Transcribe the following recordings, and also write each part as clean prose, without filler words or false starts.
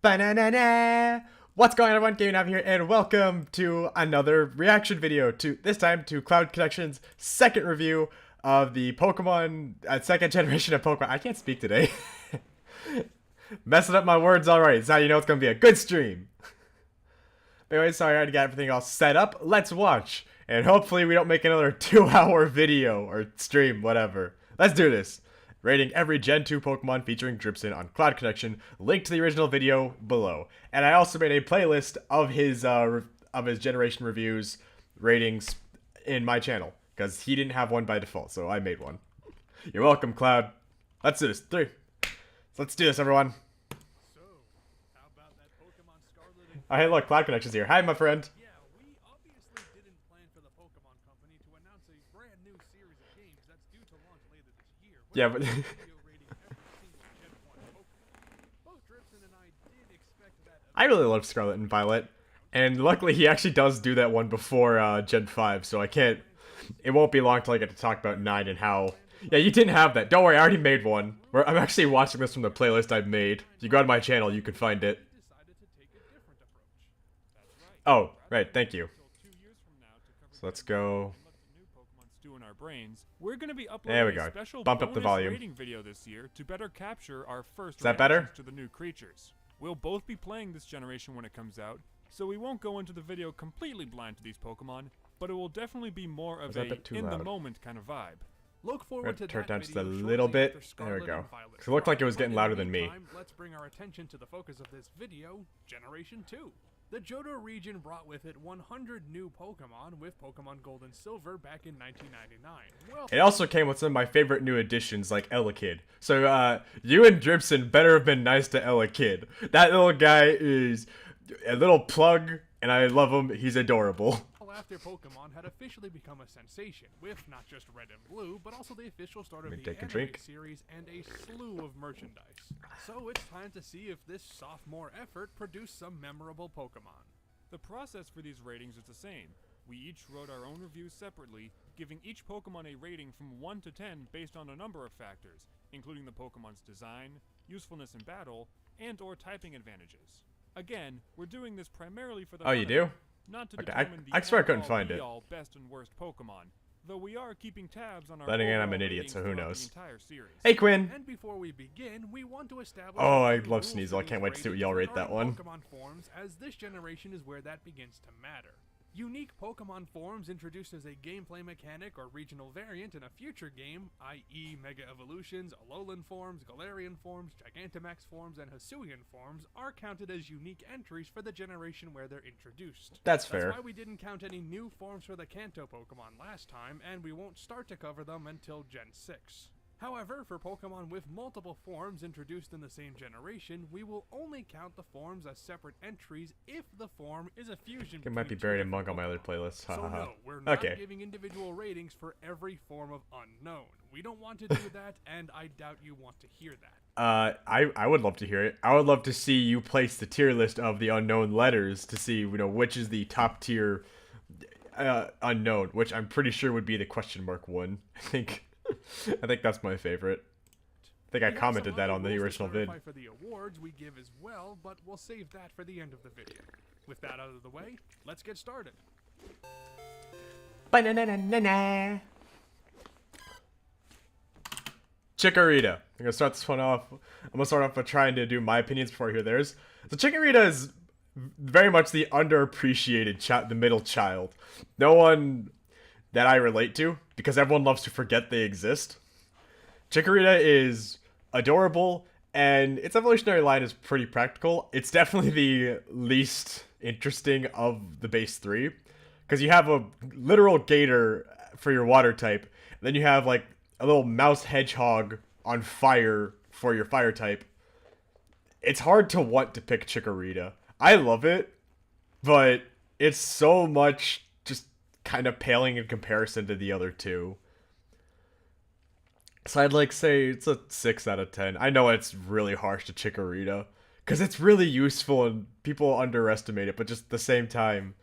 Ba-na-na-na! What's going on, everyone? GamingNavi here, and welcome to another reaction video. This time to CloudConnections' second review of the Pokemon, second generation of Pokemon. I can't speak today. Messing up my words alright. It's how you know it's gonna be a good stream. But anyway, sorry, I already got everything all set up. Let's watch, and hopefully we don't make another 2-hour video or stream, whatever. Let's do this. Rating every Gen 2 Pokemon featuring Dribson on CloudConnection. Link to the original video below. And I also made a playlist of his generation reviews ratings in my channel, because he didn't have one by default, so I made one. You're welcome, Cloud. Let's do this. Let's do this, everyone. So, how about that Pokemon Scarlet and Oh, hey, look, CloudConnections here. Hi, my friend. Yeah, we obviously didn't plan for the Pokemon Company to announce a brand new series of games that's due to launch later this year. Yeah, but Video rating every single Gen 1 Pokemon. Both Dribson and I did expect that. I really love Scarlet and Violet. And luckily, he actually does do that one before Gen 5, so I can't... It won't be long till I get to talk about 9 and how... Yeah, you didn't have that. Don't worry, I already made one. I'm actually watching this from the playlist I've made. If you go to my channel, you can find it. Decided to take a different approach. That's right. Oh, right, thank you. Until 2 years from now to cover So let's go... what the new Pokemon stew in our brains, we're going to be There we uploading go. a special Bumped up the bonus volume. rating video this year to better capture our first Is that better? reactions to the new creatures. We'll both be playing this generation when it comes out, so we won't go into the video completely blind to these Pokemon, but it will definitely be more of that a a bit too in the loud? moment kind of vibe. Look forward to turn it that down just a video little shortly bit. after There we Scarlet go. and Violet 'Cause it looked like it was drop. getting But in louder the than me. meantime, let's bring our attention to the focus of this video, Generation 2. The Johto region brought with it 100 new Pokemon with Pokemon Gold and Silver back in 1999. Well, It also came with some of my favorite new additions, like Elekid. So, you and Dribson better have been nice to Elekid. That little guy is a little plug, and I love him. He's adorable. after Pokemon had officially become a sensation, with not just Red and Blue, but also the official start of Let me the take a anime drink. series and a slew of merchandise. So it's time to see if this sophomore effort produced some memorable Pokemon. The process for these ratings is the same. We each wrote our own reviews separately, giving each Pokemon a rating from 1 to 10 based on a number of factors, including the Pokemon's design, usefulness in battle, and or typing advantages. Again, we're doing this primarily for the Oh, fun you of do? it, not to Okay, determine the I swear I couldn't end-all, find it. be-all best and worst Pokemon, though we are keeping tabs on our Then again, I'm an overall idiot, ratings so who throughout knows? the entire series. Hey, Quinn! And before we begin, we want to establish Oh, a I few love rules Sneasel. for I can't these wait to see what ratings y'all rate that regarding one. Pokemon forms, as this generation is where that begins to matter. Unique Pokemon forms introduced as a gameplay mechanic or regional variant in a future game, i.e. Mega Evolutions, Alolan forms, Galarian forms, Gigantamax forms, and Hisuian forms, are counted as unique entries for the generation where they're introduced. That's fair. That's why we didn't count any new forms for the Kanto Pokemon last time, and we won't start to cover them until Gen 6. However, for Pokemon with multiple forms introduced in the same generation, we will only count the forms as separate entries if the form is a fusion. It might be between buried two among all my other different playlists. Pokemon. So Hahaha. no, we're not Okay. giving individual ratings for every form of unknown. We don't want to do that, and I doubt you want to hear that. I would love to hear it. I would love to see you place the tier list of the unknown letters to see, which is the top tier unknown, which I'm pretty sure would be the question mark one. I think that's my favorite. I think I We have commented some that other on the rules to original vid. clarify for the awards we give as well, but we'll save that for the end of the video. With that out of the way, let's get started. Ba-na-na-na-na-na. Chikorita. I'm gonna start this one off. I'm gonna start off by trying to do my opinions before I hear theirs. So Chikorita is very much the underappreciated the middle child. No one that I relate to, because everyone loves to forget they exist. Chikorita is adorable, and its evolutionary line is pretty practical. It's definitely the least interesting of the base three, because you have a literal gator for your water type, and then you have like a little mouse hedgehog on fire for your fire type. It's hard to want to pick Chikorita. I love it, but it's so much just kind of paling in comparison to the other two. So I'd like say it's a 6 out of 10. I know it's really harsh to Chikorita, because it's really useful and people underestimate it, but just at the same time,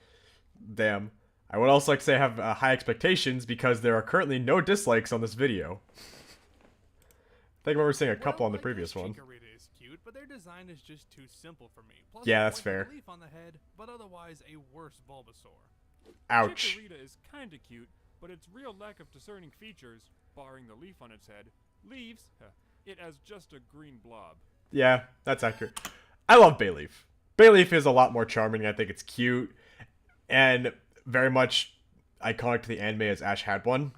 damn. I would also like to say I have high expectations because there are currently no dislikes on this video. I think I remember seeing a couple on the previous one. Chikorita is cute, cute, but their design is just too simple for me. Plus, Yeah, the that's point of fair. the leaf on the head, but otherwise a worse Bulbasaur. Ouch. Chikorita is kinda cute, but its real lack of discerning features, barring the leaf on its head, leaves it as just a green blob. Yeah, that's accurate. I love Bayleaf. Bayleaf is a lot more charming. I think it's cute and very much iconic to the anime as Ash had one.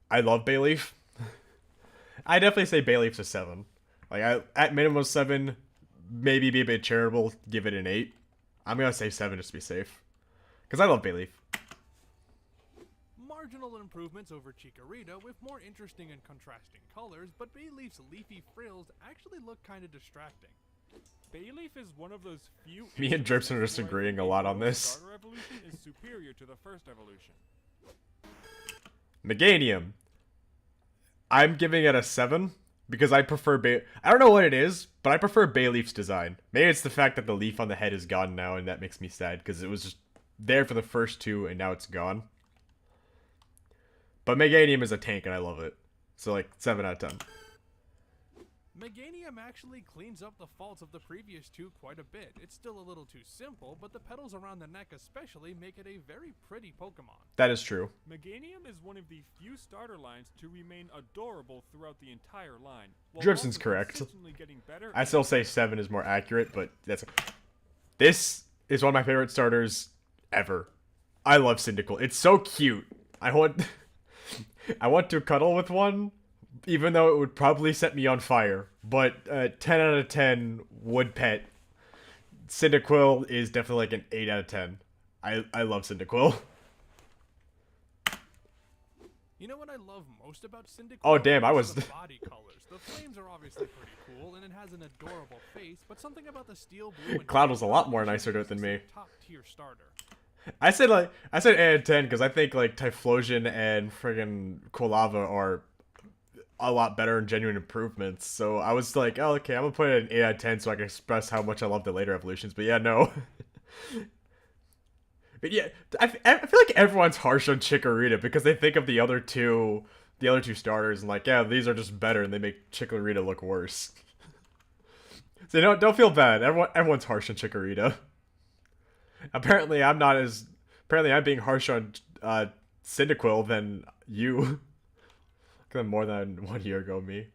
I love Bayleaf. I definitely say Bayleaf's a 7. Like, at minimum 7, maybe be a bit charitable, give it an 8. I'm gonna say 7 just to be safe. Because I love Bayleaf. Marginal improvements over Chikorita with more interesting and contrasting colors, but Bayleaf's leafy frills actually look kinda distracting. Bayleaf is one of those few. Me and Dribson are just instances where I agreeing think a lot a on this. starter evolution is superior to the first evolution. Meganium. I'm giving it a 7 because I prefer I don't know what it is, but I prefer Bayleaf's design. Maybe it's the fact that the leaf on the head is gone now and that makes me sad because it was just there for the first 2 and now it's gone. But Meganium is a tank and I love it. So like 7 out of 10. Meganium actually cleans up the faults of the previous 2 quite a bit. It's still a little too simple, but the petals around the neck especially make it a very pretty Pokemon. That is true. Meganium is one of the few starter lines to remain adorable throughout the entire line. while Dribson's also correct. consistently getting better I and still say 7 is more accurate, but this is one of my favorite starters ever. I love Cyndaquil. It's so cute. I want to cuddle with one, even though it would probably set me on fire. But 10 out of 10 would pet. Cyndaquil is definitely like an 8 out of 10. I love Cyndaquil. You know what I love most about Cyndaquil? Oh, damn, I Is was- the body colors. The flames are obviously pretty cool, and it has an adorable face, but something about the steel blue and Cloud was a lot more actually nicer to it makes than this me. a top-tier starter. I said 8 out of 10 because I think like Typhlosion and friggin' Quilava are a lot better and genuine improvements. So I was like, oh, okay, I'm gonna put it an 8 out of 10 so I can express how much I love the later evolutions. But yeah, no. But yeah, I feel like everyone's harsh on Chikorita because they think of the other two starters and like, yeah, these are just better, and they make Chikorita look worse. So don't feel bad. Everyone's harsh on Chikorita. Apparently, I'm being harsh on Cyndaquil than you. More than 1 year ago, me.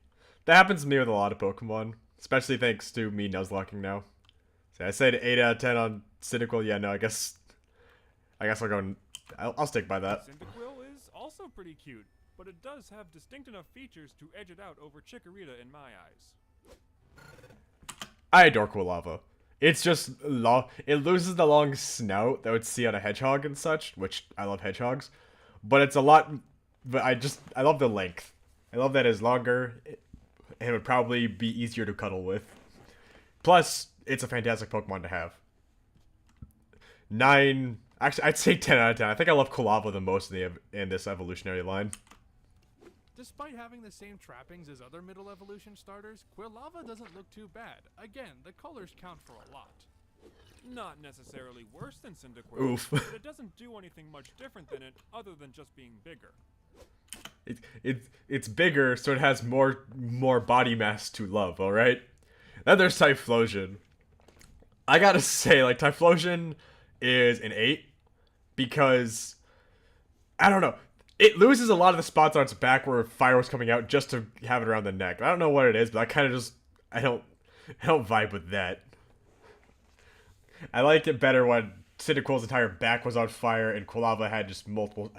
That happens to me with a lot of Pokemon, especially thanks to me Nuzlocking now. So I said 8 out of 10 on Cyndaquil. Yeah, no, I guess I'll stick by that. Cyndaquil is also pretty cute, but it does have distinct enough features to edge it out over Chikorita in my eyes. I adore Quilava. It's just it loses the long snout that would see on a hedgehog and such, which I love hedgehogs, but it's a lot. But I love the length. I love that it's longer, and it would probably be easier to cuddle with. Plus, it's a fantastic Pokemon to have. 9, actually, I'd say 10 out of 10. I think I love Quilava the most in this evolutionary line. Despite having the same trappings as other middle evolution starters, Quilava doesn't look too bad. Again, the colors count for a lot. Not necessarily worse than Cyndaquil, Oof. but it doesn't do anything much different than it other than just being bigger. It's bigger, so it has more body mass to love. All right. Then there's Typhlosion. I gotta say, like, Typhlosion is an 8 because I don't know. It loses a lot of the spots on its back where fire was coming out just to have it around the neck. I don't know what it is, but I kind of just I don't vibe with that. I liked it better when Cyndaquil's entire back was on fire and Quilava had just multiple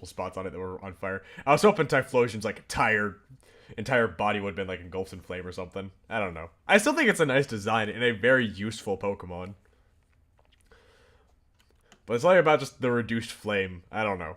spots on it that were on fire. I was hoping Typhlosion's like entire body would have been like engulfed in flame or something. I don't know. I still think it's a nice design and a very useful Pokemon. But it's only about just the reduced flame. I don't know.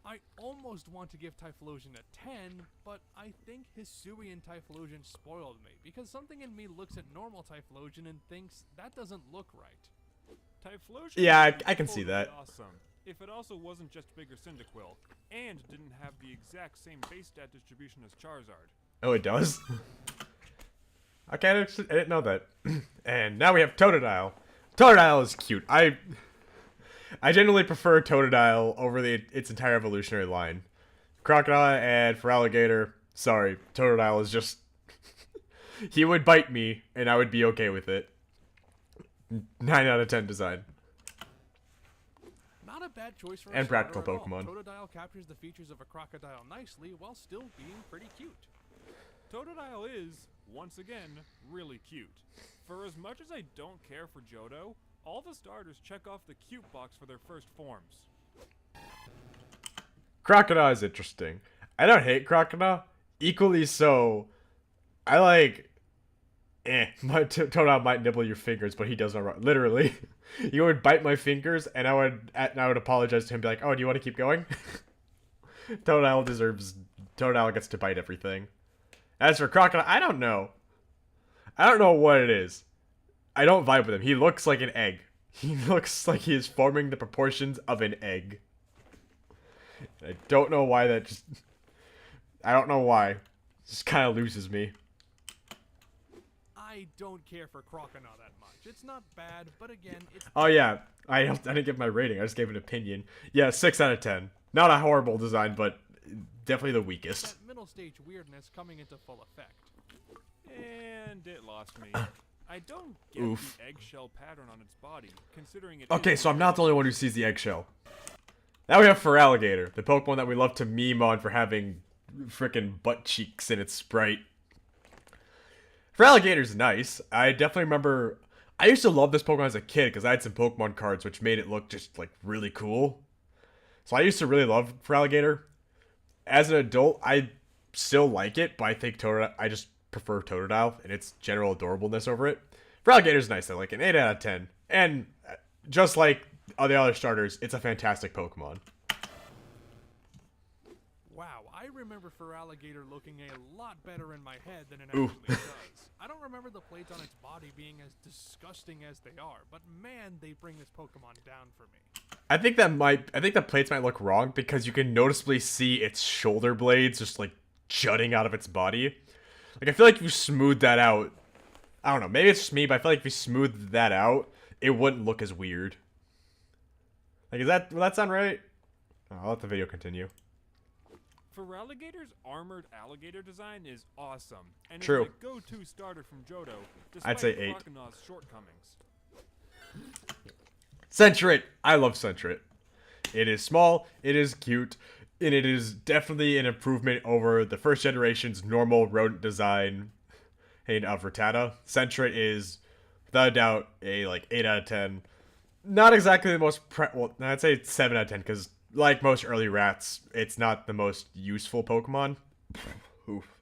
I almost want to give Typhlosion a 10, but I think Hisuian Typhlosion spoiled me, because something in me looks at normal Typhlosion and thinks that doesn't look right. Typhlosion Yeah, would be I can see totally that. Awesome. If it also wasn't just bigger Cyndaquil, and didn't have the exact same base stat distribution as Charizard. Oh, it does? Okay, I didn't know that. And now we have Totodile. Totodile is cute. I generally prefer Totodile over its entire evolutionary line. Crocodile and Feraligatr, Sorry, Totodile is just... he would bite me, and I would be okay with it. 9 out of 10 design. Not a bad choice for And a practical starter at all. Pokemon. Totodile captures the features of a crocodile nicely while still being pretty cute. Totodile is, once again, really cute. For as much as I don't care for Johto, all the starters check off the cute box for their first forms. Crocodile is interesting. I don't hate Crocodile. Equally so, I like... my Totodile might nibble your fingers, but he doesn't run. Literally. He would bite my fingers, and I would apologize to him, be like, oh, do you want to keep going? Totodile gets to bite everything. As for Crocodile, I don't know. I don't know what it is. I don't vibe with him. He looks like an egg. He looks like he is forming the proportions of an egg. I don't know why that just... I don't know why. It just kind of loses me. I don't care for Crocodile that much. It's not bad, but again, it's... Oh yeah, I didn't give my rating. I just gave an opinion. Yeah, 6 out of 10. Not a horrible design, but definitely the weakest. that middle stage weirdness coming into full effect. And it lost me. I don't get Oof. the eggshell pattern on its body, considering it Okay, is so I'm not the only one who sees the eggshell. Now we have Feraligatr, the Pokemon that we love to meme on for having frickin' butt cheeks in its sprite. Feraligator's nice. I definitely remember... I used to love this Pokemon as a kid because I had some Pokemon cards which made it look just, like, really cool. So I used to really love Feraligatr. As an adult, I still like it, but I think I just prefer Totodile and its general adorableness over it. Feraligator's nice, though, like an 8 out of 10. And just like the other starters, it's a fantastic Pokemon. Wow, I remember Feraligatr looking a lot better in my head than it Ooh. actually does. I don't remember the plates on its body being as disgusting as they are, but man, they bring this Pokemon down for me. I think the plates might look wrong because you can noticeably see its shoulder blades just like jutting out of its body. Like I feel like if you smooth that out, I don't know, maybe it's just me, but I feel like if you smooth that out, it wouldn't look as weird. Like will that sound right? Oh, I'll let the video continue. Feraligator's armored alligator design is awesome, and True. is a go-to starter from Johto, despite I'd say 8. Crocodile's shortcomings. Sentret! I love Sentret. It is small, it is cute, and it is definitely an improvement over the first generation's normal rodent design of Rattata. Sentret is, without a doubt, a like 8 out of 10. Not exactly the most well, I'd say 7 out of 10 because like most early rats, it's not the most useful Pokemon. Oof.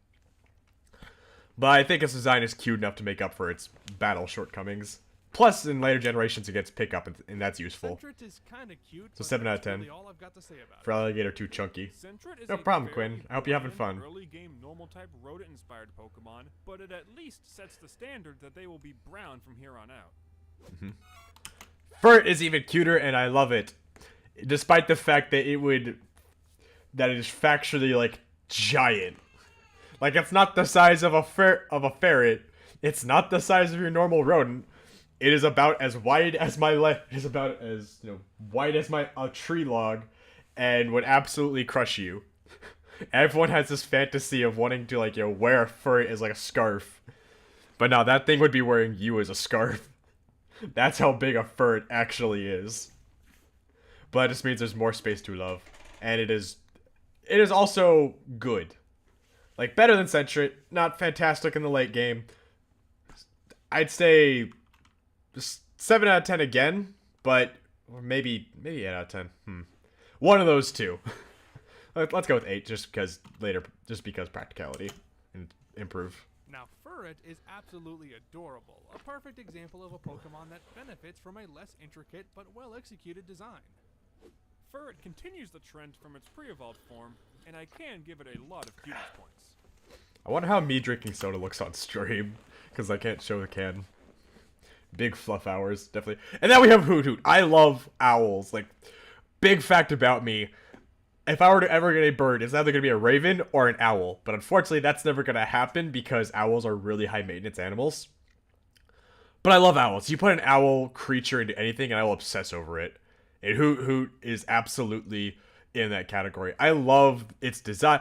But I think its design is cute enough to make up for its battle shortcomings. Plus, in later generations, it gets pickup, and that's useful. Sentret is kind of cute. So but 7 out of that's 10. really all I've got to say about it. Feraligatr too chunky. Sentret is No a problem, very Quinn. I hope you're having bland fun. Early game normal type rodent inspired Pokemon, but it at least sets the standard that they will be brown from here on out. Furt is even cuter, and I love it. Despite the fact that it is factually like giant. Like it's not the size of a ferret. It's not the size of your normal rodent. It is about as wide as my leg. It is about as wide as a tree log, and would absolutely crush you. Everyone has this fantasy of wanting to wear a fur as like a scarf, but no, that thing would be wearing you as a scarf. That's how big a fur it actually is. But it just means there's more space to love, and it is also good, like better than Sentret. Not fantastic in the late game. I'd say 7 out of 10 again, but maybe 8 out of 10. One of those two. Let's go with 8, just because practicality and improve. Now, Furret is absolutely adorable, a perfect example of a Pokemon that benefits from a less intricate but well-executed design. Furret continues the trend from its pre-evolved form, and I can give it a lot of cuteness points. I wonder how me drinking soda looks on stream, because I can't show the can. Big fluff hours, definitely. And then we have Hoot Hoot. I love owls. Like, big fact about me, if I were to ever get a bird, it's either going to be a raven or an owl. But unfortunately, that's never going to happen because owls are really high maintenance animals. But I love owls. You put an owl creature into anything and I will obsess over it. And Hoot Hoot is absolutely in that category. I love its design.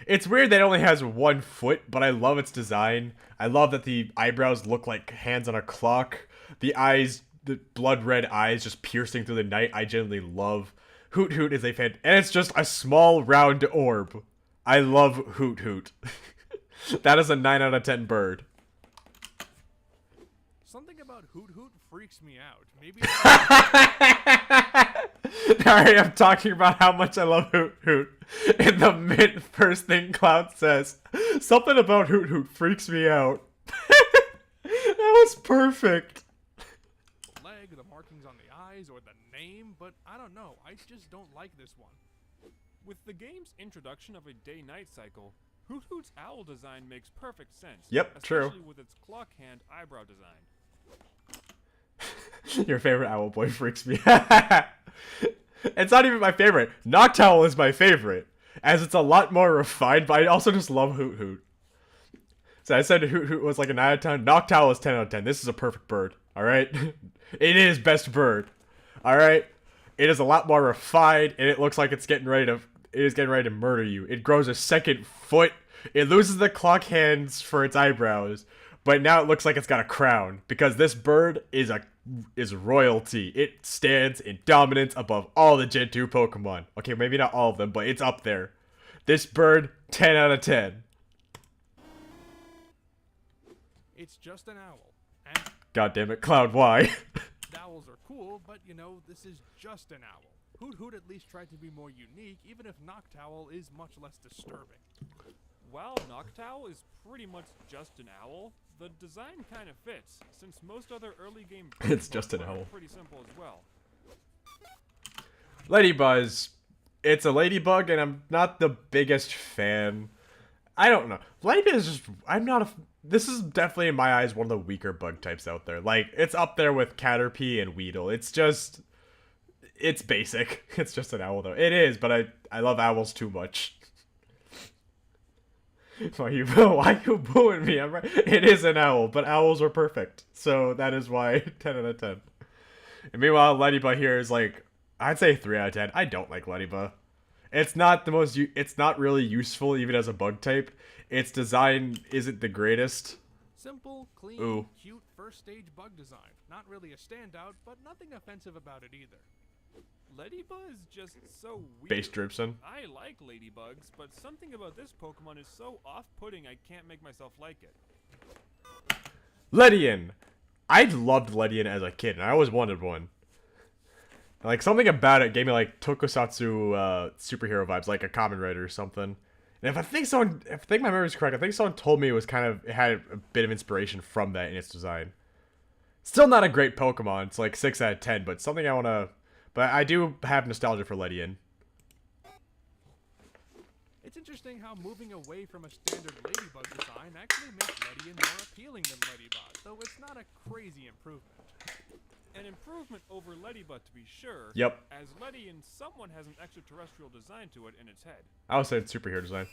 It's weird that it only has 1 foot, but I love its design. I love that the eyebrows look like hands on a clock. The eyes, the blood red eyes just piercing through the night. I genuinely love. Hoot Hoot is a fan, and it's just a small round orb. I love Hoot Hoot. That is a 9 out of 10 bird. Something about Hoot Hoot freaks me out. Maybe. Alright, I'm talking about how much I love Hoot Hoot. And the first thing Cloud says, something about Hoot Hoot freaks me out. That was perfect. Leg, the markings on the eyes, or the name, but I don't know. I just don't like this one. With the game's introduction of a day-night cycle, Hoot Hoot's owl design makes perfect sense. Yep, true. Especially with its clock hand eyebrow design. Your favorite owl boy freaks me out. It's not even my favorite. Noctowl is my favorite, as it's a lot more refined, but I also just love Hoot Hoot. So I said Hoot Hoot was like a 9 out of 10. Noctowl is 10 out of 10. This is a perfect bird, alright? It is best bird, alright? It is a lot more refined, and it looks like it is getting ready to murder you. It grows a 2nd foot. It loses the clock hands for its eyebrows, but now it looks like it's got a crown, because this bird is royalty. It stands in dominance above all the Gen 2 Pokemon. Okay, maybe not all of them, but it's up there. This bird, 10 out of 10. It's just an owl. And God damn it, Cloud, why? owls are cool, but you know, this is just an owl. Hoot Hoot at least tried to be more unique, even if Noctowl is much less disturbing. While Noctowl is pretty much just an owl, the design kind of fits, since most other early game It's just an Pokemon are owl. pretty simple as well. Ladybuzz. It's a ladybug, and I'm not the biggest fan. I don't know. Ladybug is just... This is definitely, in my eyes, one of the weaker bug types out there. Like, it's up there with Caterpie and Weedle. It's just... It's basic. It's just an owl, though. It is, but I love owls too much. Why you booing me? I'm right. It is an owl, but owls are perfect. So that is why 10 out of 10. And meanwhile, Ladybug here is like, I'd say 3 out of 10. I don't like Ladybug. It's not the most. It's not really useful even as a bug type. Its design isn't the greatest. Simple, clean, Ooh. cute first stage bug design. Not really a standout, but nothing offensive about it either. Ladybug is just so weird. Base Dribson. I like ladybugs, but something about this Pokemon is so off-putting I can't make myself like it. Ledian. I loved Ledian as a kid, and I always wanted one. Like, something about it gave me, like, tokusatsu superhero vibes, like a Kamen Rider or something. And if I think my memory is correct, I think someone told me it had a bit of inspiration from that in its design. Still not a great Pokemon. It's like 6 out of 10, but something I want to... But I do have nostalgia for Ledian. It's interesting how moving away from a standard ladybug design actually makes Ledian more appealing than Ladybug, though it's not a crazy improvement. An improvement over Ladybug to be sure. Yep. As Ledian, someone has an extraterrestrial design to it in its head. I would say it's superhero design.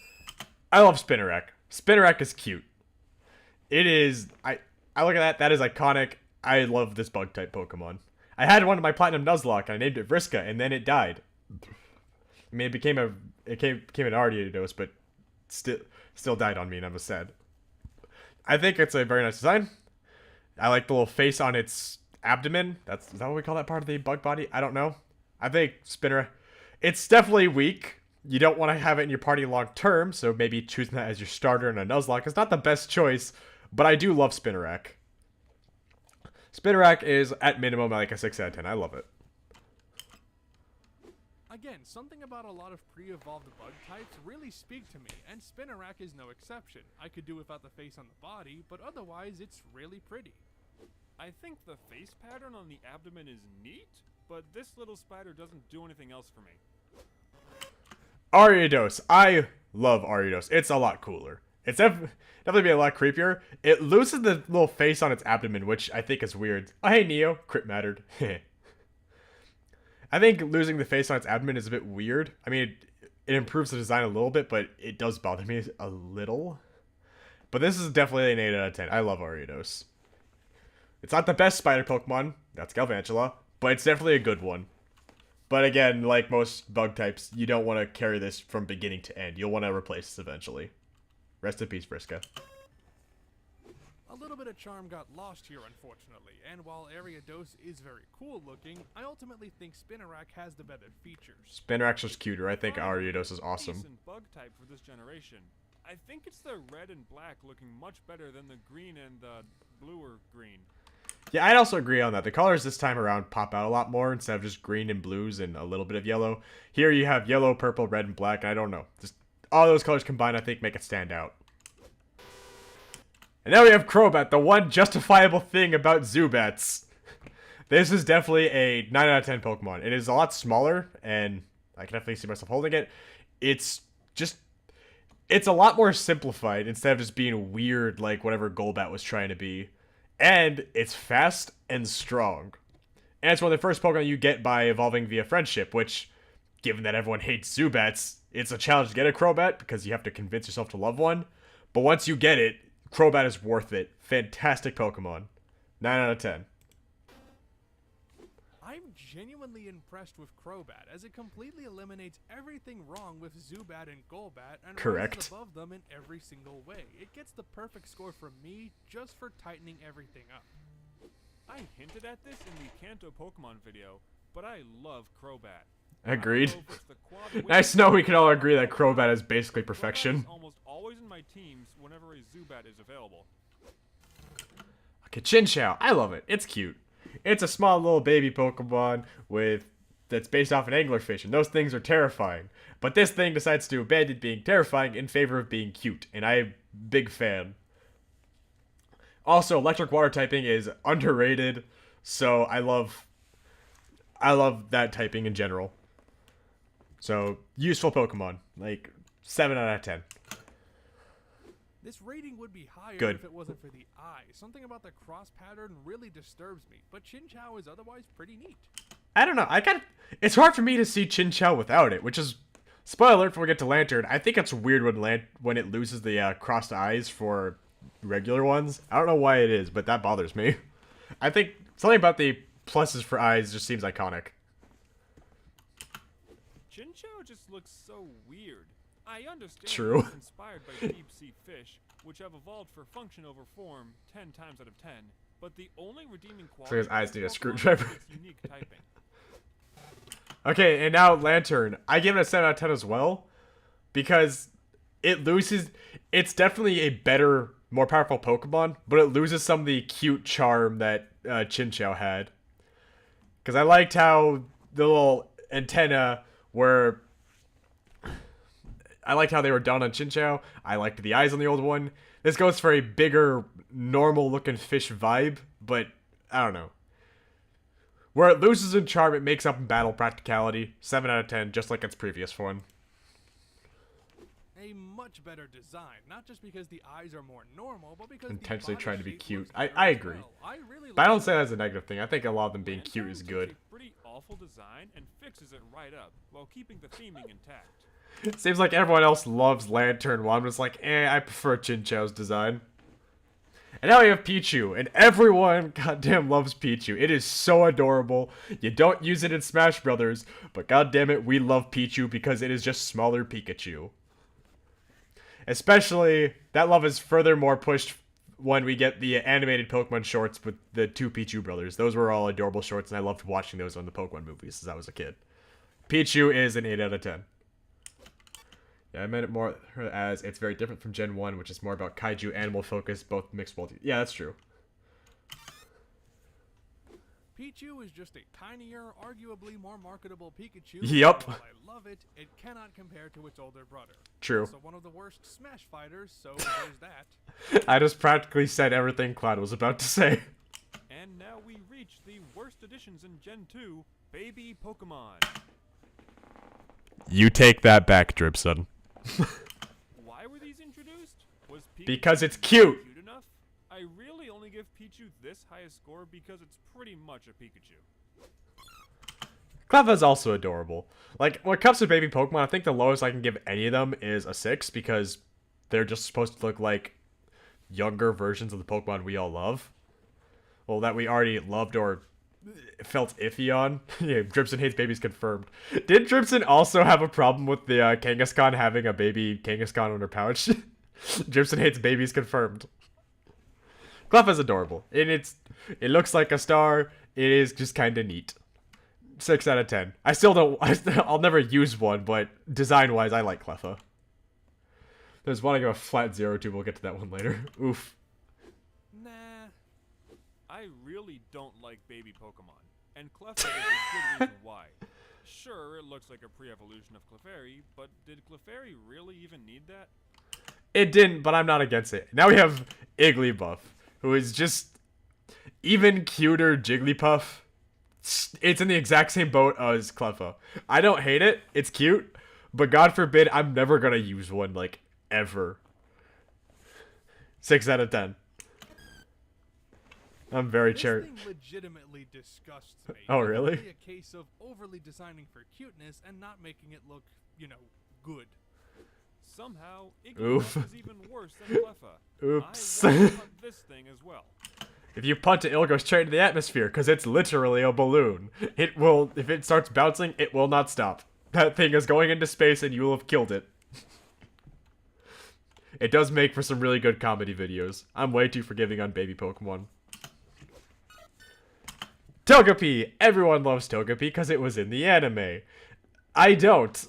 I love Spinarak. Spinarak is cute. It is... I look at that. That is iconic. I love this bug type Pokemon. I had one of my Platinum Nuzlocke, and I named it Vriska, and then it died. I mean, it became an Ariados, but still died on me, and I was sad. I think it's a very nice design. I like the little face on its abdomen. Is that what we call that part of the bug body? I don't know. I think Spinner... It's definitely weak. You don't want to have it in your party long term, so maybe choosing that as your starter in a Nuzlocke is not the best choice, but I do love Spinarak. Spinarak is, at minimum, like a 6 out of 10. I love it. Again, something about a lot of pre-evolved bug types really speak to me, and Spinarak is no exception. I could do without the face on the body, but otherwise it's really pretty. I think the face pattern on the abdomen is neat, but this little spider doesn't do anything else for me. Ariados. I love Ariados. It's a lot cooler. It's definitely be a lot creepier. It loses the little face on its abdomen, which I think is weird. Oh, hey, Neo. Crit mattered. I think losing the face on its abdomen is a bit weird. I mean, it improves the design a little bit, but it does bother me a little. But this is definitely an 8 out of 10. I love Ariados. It's not the best spider Pokemon. That's Galvantula. But it's definitely a good one. But again, like most bug types, you don't want to carry this from beginning to end. You'll want to replace this eventually. Rest in peace, Vriska. A little bit of charm got lost here, unfortunately, and while Ariados is very cool looking, I ultimately think Spinnerack has the better features. Spinnerack's just cuter. I think Ariados is awesome. Decent bug type for this generation. I think it's the red and black looking much better than the green and the bluer green. Yeah, I'd also agree on that. The colors this time around pop out a lot more instead of just green and blues and a little bit of yellow. Here you have yellow, purple, red, and black. I don't know. Just all those colors combined, I think, make it stand out. And now we have Crobat, the one justifiable thing about Zubats. This is definitely a 9 out of 10 Pokemon. It is a lot smaller, and I can definitely see myself holding it. It's a lot more simplified instead of just being weird like whatever Golbat was trying to be. And it's fast and strong. And it's one of the first Pokemon you get by evolving via friendship, which, given that everyone hates Zubats, it's a challenge to get a Crobat because you have to convince yourself to love one. But once you get it, Crobat is worth it. Fantastic Pokemon. 9 out of 10. I'm genuinely impressed with Crobat, as it completely eliminates everything wrong with Zubat and Golbat and rises above them in every single way. It gets the perfect score from me just for tightening everything up. I hinted at this in the Kanto Pokemon video, but I love Crobat. Agreed. Nice to know we can all agree that Crobat is basically perfection. Crobat is almost always in my teams whenever a Zubat is available. Okay, Chinchou. I love it. It's cute. It's a small little baby Pokemon that's based off an anglerfish, and those things are terrifying. But this thing decides to abandon being terrifying in favor of being cute, and I'm a big fan. Also, electric water typing is underrated, so I love that typing in general. So, useful Pokemon. Like, 7 out of 10. This rating would be higher Good. if it wasn't for the eye. Something about the cross pattern really disturbs me, but Chinchou is otherwise pretty neat. I don't know. It's hard for me to see Chinchou without it, which is, spoiler alert before we get to Lantern, I think it's weird when it loses the crossed eyes for regular ones. I don't know why it is, but that bothers me. I think something about the pluses for eyes just seems iconic. Chinchou just looks so weird. I understand True. it's inspired by deep-sea fish, which have evolved for function over form 10 times out of 10, but the only redeeming quality his eyes of need a Pokemon screwdriver. is its unique typing. Okay, and now Lantern. I give it a 7 out of 10 as well, because it's definitely a better, more powerful Pokemon, but it loses some of the cute charm that Chinchou had. Because I liked how the little antenna were... I liked how they were done on Chinchou. I liked the eyes on the old one. This goes for a bigger, normal-looking fish vibe, but I don't know. Where it loses in charm, it makes up in battle practicality. 7 out of 10, just like its previous form. A much better design, not just because the eyes are more normal, but because Intentionally the trying to be shape cute. looks I better as agree. well. I really But I don't like say that as a negative thing. I think a lot of them being cute is Lantern good. takes a pretty awful design and fixes it right up, while keeping the theming intact. Seems like everyone else loves Lantern, while I'm just like, I prefer Chinchou's design. And now we have Pichu, and everyone goddamn loves Pichu. It is so adorable. You don't use it in Smash Brothers, but goddamn it, we love Pichu because it is just smaller Pikachu. Especially, that love is furthermore pushed when we get the animated Pokemon shorts with the two Pichu brothers. Those were all adorable shorts, and I loved watching those on the Pokemon movies as I was a kid. Pichu is an 8 out of 10. Yeah, I meant it more as it's very different from Gen 1, which is more about kaiju animal focus, both mixed multi. Yeah, that's true. Pichu is just a tinier, arguably more marketable Pikachu. Yup. While I love it, it cannot compare to its older brother. True. So one of the worst Smash fighters, so there's that. I just practically said everything Cloud was about to say. And now we reach the worst additions in Gen 2, Baby Pokemon. You take that back, Dribson. Why were these introduced? Was Pikachu Because it's cute. enough? I really only give Pichu this high a score because it's pretty much a Pikachu. Cleva's also adorable. Like, when it comes to baby Pokemon, I think the lowest I can give any of them is a 6, because they're just supposed to look like younger versions of the Pokemon we all love. Well, that we already loved or felt iffy on. Yeah, Dribson hates babies confirmed. Did Dribson also have a problem with the Kangaskhan having a baby Kangaskhan in her pouch? Dribson hates babies confirmed. Cleffa's adorable. And it looks like a star. It is just kind of neat. 6 out of 10. I still don't... I'll never use one, but design-wise, I like Cleffa. There's one I give a flat 0 to. We'll get to that one later. Oof. Nah. I really don't like baby Pokemon. And Cleffa is a good reason why. Sure, it looks like a pre-evolution of Clefairy, but did Clefairy really even need that? It didn't, but I'm not against it. Now we have Igglybuff, who is just even cuter Jigglypuff. It's in the exact same boat as Cleffa. I don't hate it. It's cute. But God forbid, I'm never going to use one, like, ever. 6 out of 10. I'm very This thing legitimately disgusts me. Oh, really? It's really a case of overly designing for cuteness and not making it look, you know, good. Somehow, Oof. Igglybuff is even worse than Cleffa. Oops. I want to hunt this thing as well. If you punt it, it'll go straight into the atmosphere, because it's literally a balloon. It will, if it starts bouncing, it will not stop. That thing is going into space and you will have killed it. It does make for some really good comedy videos. I'm way too forgiving on baby Pokemon. Togepi! Everyone loves Togepi because it was in the anime. I don't.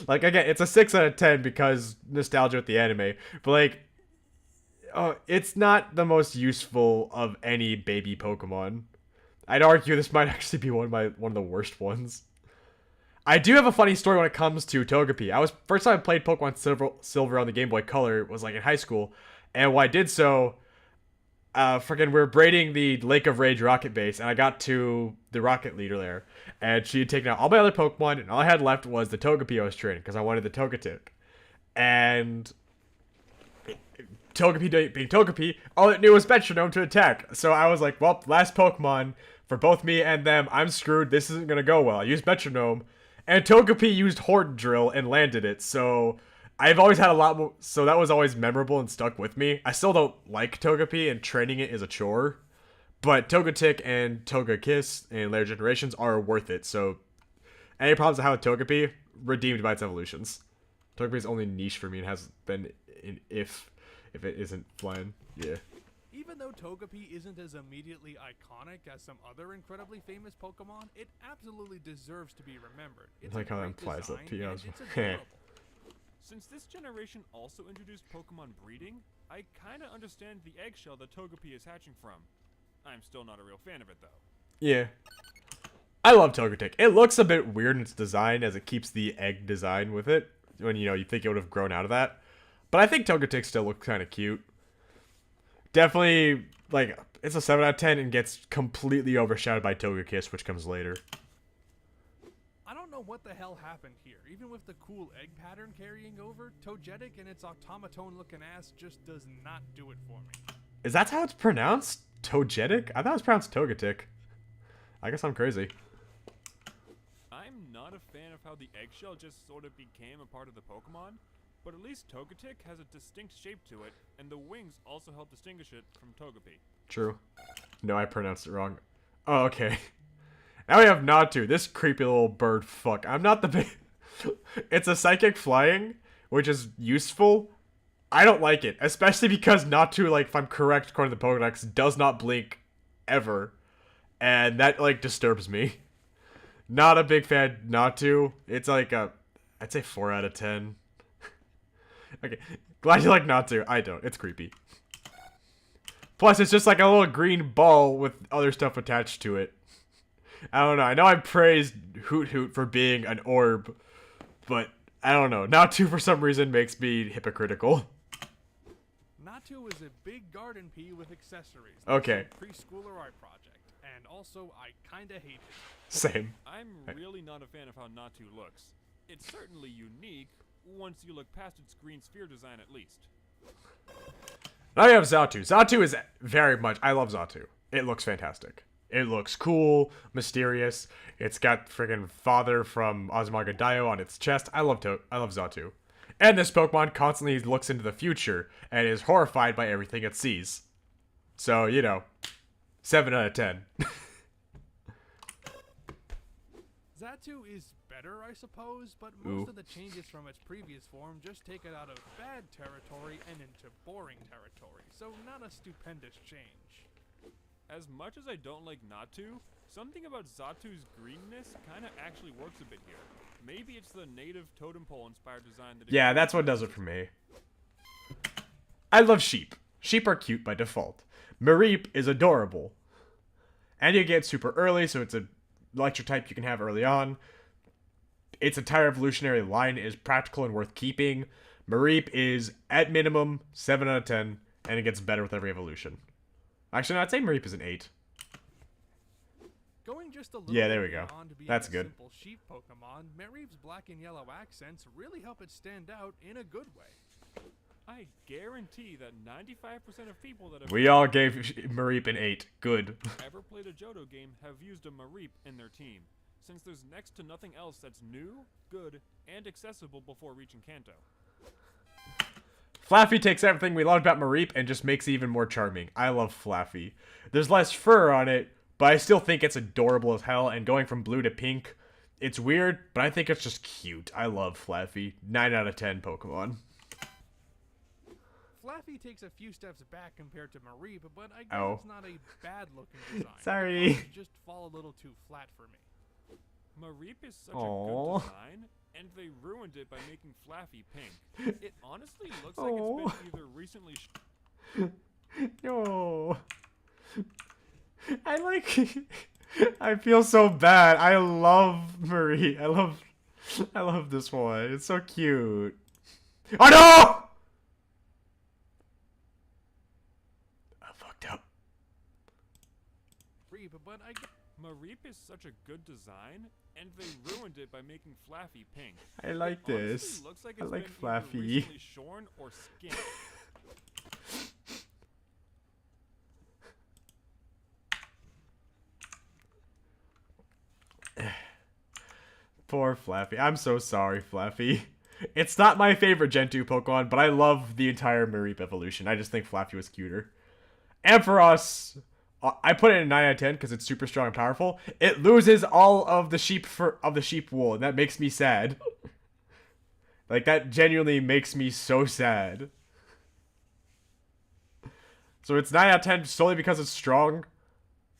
Like, again, it's a 6 out of 10 because nostalgia with the anime. But, like, oh, it's not the most useful of any baby Pokemon. I'd argue this might actually be one of the worst ones. I do have a funny story when it comes to Togepi. First time I played Pokemon Silver on the Game Boy Color was like in high school, and when I did so, we were braiding the Lake of Rage rocket base, and I got to the rocket leader there, and she had taken out all my other Pokemon, and all I had left was the Togepi I was training because I wanted the Togetic, and Togepi being Togepi, all it knew was Metronome to attack. So I was like, well, last Pokemon for both me and them, I'm screwed. This isn't gonna go well. I used Metronome, and Togepi used Horde Drill and landed it. So I've always had a lot more. So that was always memorable and stuck with me. I still don't like Togepi, and training it is a chore. But Togetic and Togekiss and later generations are worth it. So any problems I have with Togepi, redeemed by its evolutions. Togepi is only niche for me and has been if it isn't flying. Yeah. Even though Togepi isn't as immediately iconic as some other incredibly famous Pokemon, it absolutely deserves to be remembered. It's I like a how that great implies that design, and P.O.'s it's adorable. Since this generation also introduced Pokemon breeding, I kinda understand the eggshell that Togepi is hatching from. I'm still not a real fan of it though. Yeah. I love Togetic. It looks a bit weird in its design as it keeps the egg design with it. When, you think it would have grown out of that. But I think Togetic still looks kind of cute. Definitely, like, it's a 7 out of 10 and gets completely overshadowed by Togekiss, which comes later. I don't know what the hell happened here. Even with the cool egg pattern carrying over, Togetic and its automaton-looking ass just does not do it for me. Is that how it's pronounced? Togetic? I thought it was pronounced Togetic. I guess I'm crazy. I'm not a fan of how the eggshell just sort of became a part of the Pokemon, but at least Togetic has a distinct shape to it, and the wings also help distinguish it from Togepi. True. No, I pronounced it wrong. Oh, okay. Now we have Natu, this creepy little bird fuck. I'm not the big... It's a psychic flying, which is useful. I don't like it, especially because Natu, like, if I'm correct, according to the pokedex, does not blink ever. And that, like, disturbs me. Not a big fan, Natu. It's like I'd say 4 out of 10. Okay, glad you like Natu. I don't. It's creepy. Plus, it's just like a little green ball with other stuff attached to it. I don't know. I know I praised Hoot Hoot for being an orb, but I don't know. Natu, for some reason, makes me hypocritical. Natu is a big garden pea with accessories. Okay. Preschooler art project. And also, I kinda hate it. Same. I'm really not a fan of how Natu looks. It's certainly unique, once you look past its green sphere design at least. Now you have Xatu. Xatu is very much... I love Xatu. It looks fantastic. It looks cool, mysterious. It's got friggin' Father from Ozmaga on its chest. I love Xatu. And this Pokemon constantly looks into the future and is horrified by everything it sees. So, 7 out of 10. Xatu is better, I suppose, but Ooh. most of the changes from its previous form just take it out of bad territory and into boring territory, so not a stupendous change. As much as I don't like Natu, something about Xatu's greenness kinda actually works a bit here. Maybe it's the native totem pole inspired design that Yeah, that's what does it for me. I love sheep. Sheep are cute by default. Mareep is adorable. And you get super early, so it's a electric type you can have early on. Its entire evolutionary line is practical and worth keeping. Mareep is, at minimum, 7 out of 10, and it gets better with every evolution. Actually, no, I'd say Mareep is an 8. Going just a little Yeah, there bit we go. beyond being That's a good. simple sheep Pokemon, Mareep's black and yellow accents really help it stand out in a good way. I guarantee that 95% of people that have We all gave Mareep an 8. Good. ever played a Johto game have used a Mareep in their team, since there's next to nothing else that's new, good, and accessible before reaching Kanto. Flaffy takes everything we loved about Mareep and just makes it even more charming. I love Flaffy. There's less fur on it, but I still think it's adorable as hell, and going from blue to pink, it's weird, but I think it's just cute. I love Flaffy. 9 out of 10 Pokemon. Flaffy takes a few steps back compared to Mareep, but I guess Oh. it's not a bad-looking design. Sorry. It just fall a little too flat for me. Mareep is such Aw. a good design, and they ruined it by making Flaffy pink. It honestly looks like Aw. it's been either recently No. I like... I feel so bad. I love Marie. I love this one. It's so cute. Oh no! I fucked up. Mareep, but I guess Mareep is such a good design, and they ruined it by making Flaffy pink. I like It honestly this. looks like I it's like been Flaffy. either recently shorn or skinned. Poor Flaffy. I'm so sorry, Flaffy. It's not my favorite Gen 2 Pokemon, but I love the entire Mareep evolution. I just think Flaffy was cuter. Ampharos, I put it in 9 out of 10 because it's super strong and powerful. It loses all of the sheep wool, and that makes me sad. Like, that genuinely makes me so sad. So it's 9 out of 10 solely because it's strong.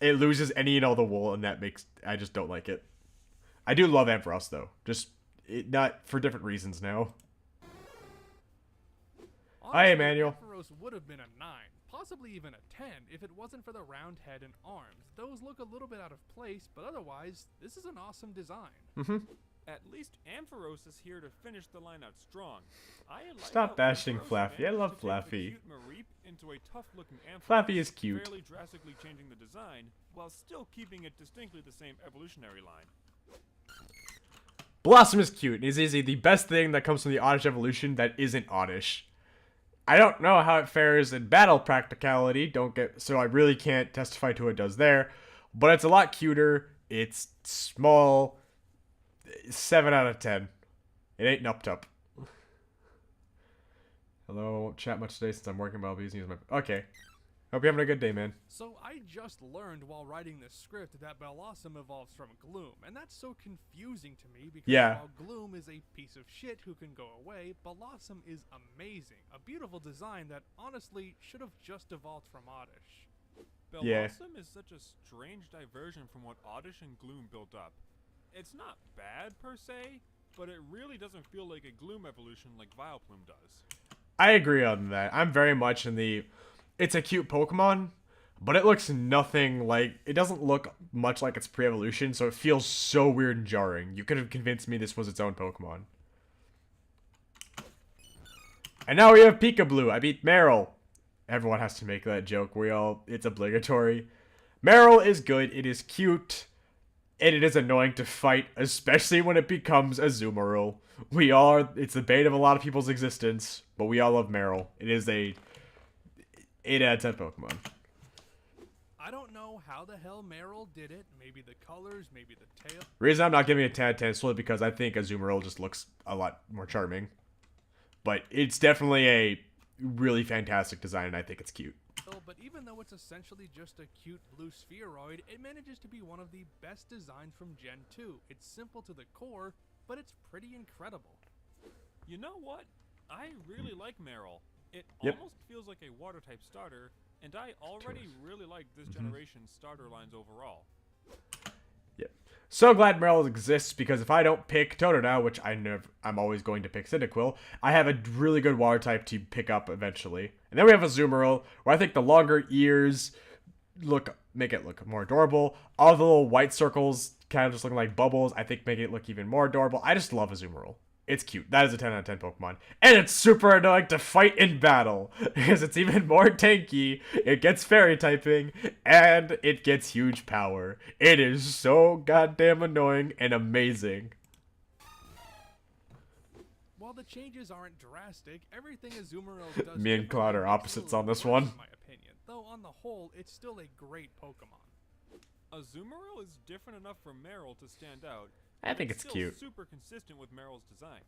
It loses any and all the wool, and I just don't like it. I do love Ampharos, though. Just, not for different reasons now. Hi, Emmanuel. Ampharos would have been a 9, possibly even a 10, if it wasn't for the round head and arms. Those look a little bit out of place, but otherwise, this is an awesome design. At least Ampharos is here to finish the line out strong. I like Stop how bashing Ampharos Flaffy. I managed love to take the Flaffy. cute Mareep into a tough-looking Ampharos, Flaffy is cute. fairly drastically changing the design while still keeping it distinctly the same evolutionary line. Blossom is cute, and is easily the best thing that comes from the Oddish evolution that isn't Oddish. I don't know how it fares in battle practicality, so I really can't testify to what it does there, but it's a lot cuter, it's small, 7 out of 10. It ain't nup-tup. Hello, I won't chat much today since I'm working, but I'll be using my... Okay. Hope you're having a good day, man. So I just learned while writing this script that Blossom evolves from Gloom, and that's so confusing to me because while Gloom is a piece of shit who can go away, Blossom is amazing. A beautiful design that honestly should have just evolved from Oddish. Blossom is such a strange diversion from what Oddish and Gloom built up. It's not bad per se, but it really doesn't feel like a Gloom evolution like Vileplume does. I agree on that. I'm very much in the... It's a cute Pokemon, but it looks nothing like... It doesn't look much like its pre-evolution, so it feels so weird and jarring. You could have convinced me this was its own Pokemon. And now we have Pika-Blue. I beat Meryl. Everyone has to make that joke. It's obligatory. Meryl is good. It is cute. And it is annoying to fight, especially when it becomes Azumarill. It's the bane of a lot of people's existence, but we all love Meryl. It is a 8 out of 10 Pokemon. I don't know how the hell Meryl did it. Maybe the colors, maybe the tail. Reason I'm not giving it a 10 out of 10 is solely because I think Azumarill just looks a lot more charming. But it's definitely a really fantastic design, and I think it's cute. but even though it's essentially just a cute blue spheroid, it manages to be one of the best designs from Gen 2. It's simple to the core, but it's pretty incredible. You know what? I really like Meryl. It Yep. almost feels like a water-type starter, and I already really like this generation's starter lines overall. Yep. So glad Meryl exists, because if I don't pick Totodile, which I'm always going to pick Cyndaquil, I have a really good water type to pick up eventually. And then we have Azumarill, where I think the longer ears make it look more adorable. All the little white circles kind of just looking like bubbles, I think make it look even more adorable. I just love Azumarill. It's cute. That is a 10 out of 10 Pokemon. And it's super annoying to fight in battle, because it's even more tanky, it gets fairy typing, and it gets huge power. It is so goddamn annoying and amazing. While the changes aren't drastic, everything Azumarill does... Me and Cloud are differently makes it opposites a on little this worse, one. in my opinion. Though on the whole, it's still a great Pokemon. Azumarill is different enough from Meryl to stand out. I think it's still cute. Super consistent with Meryl's design.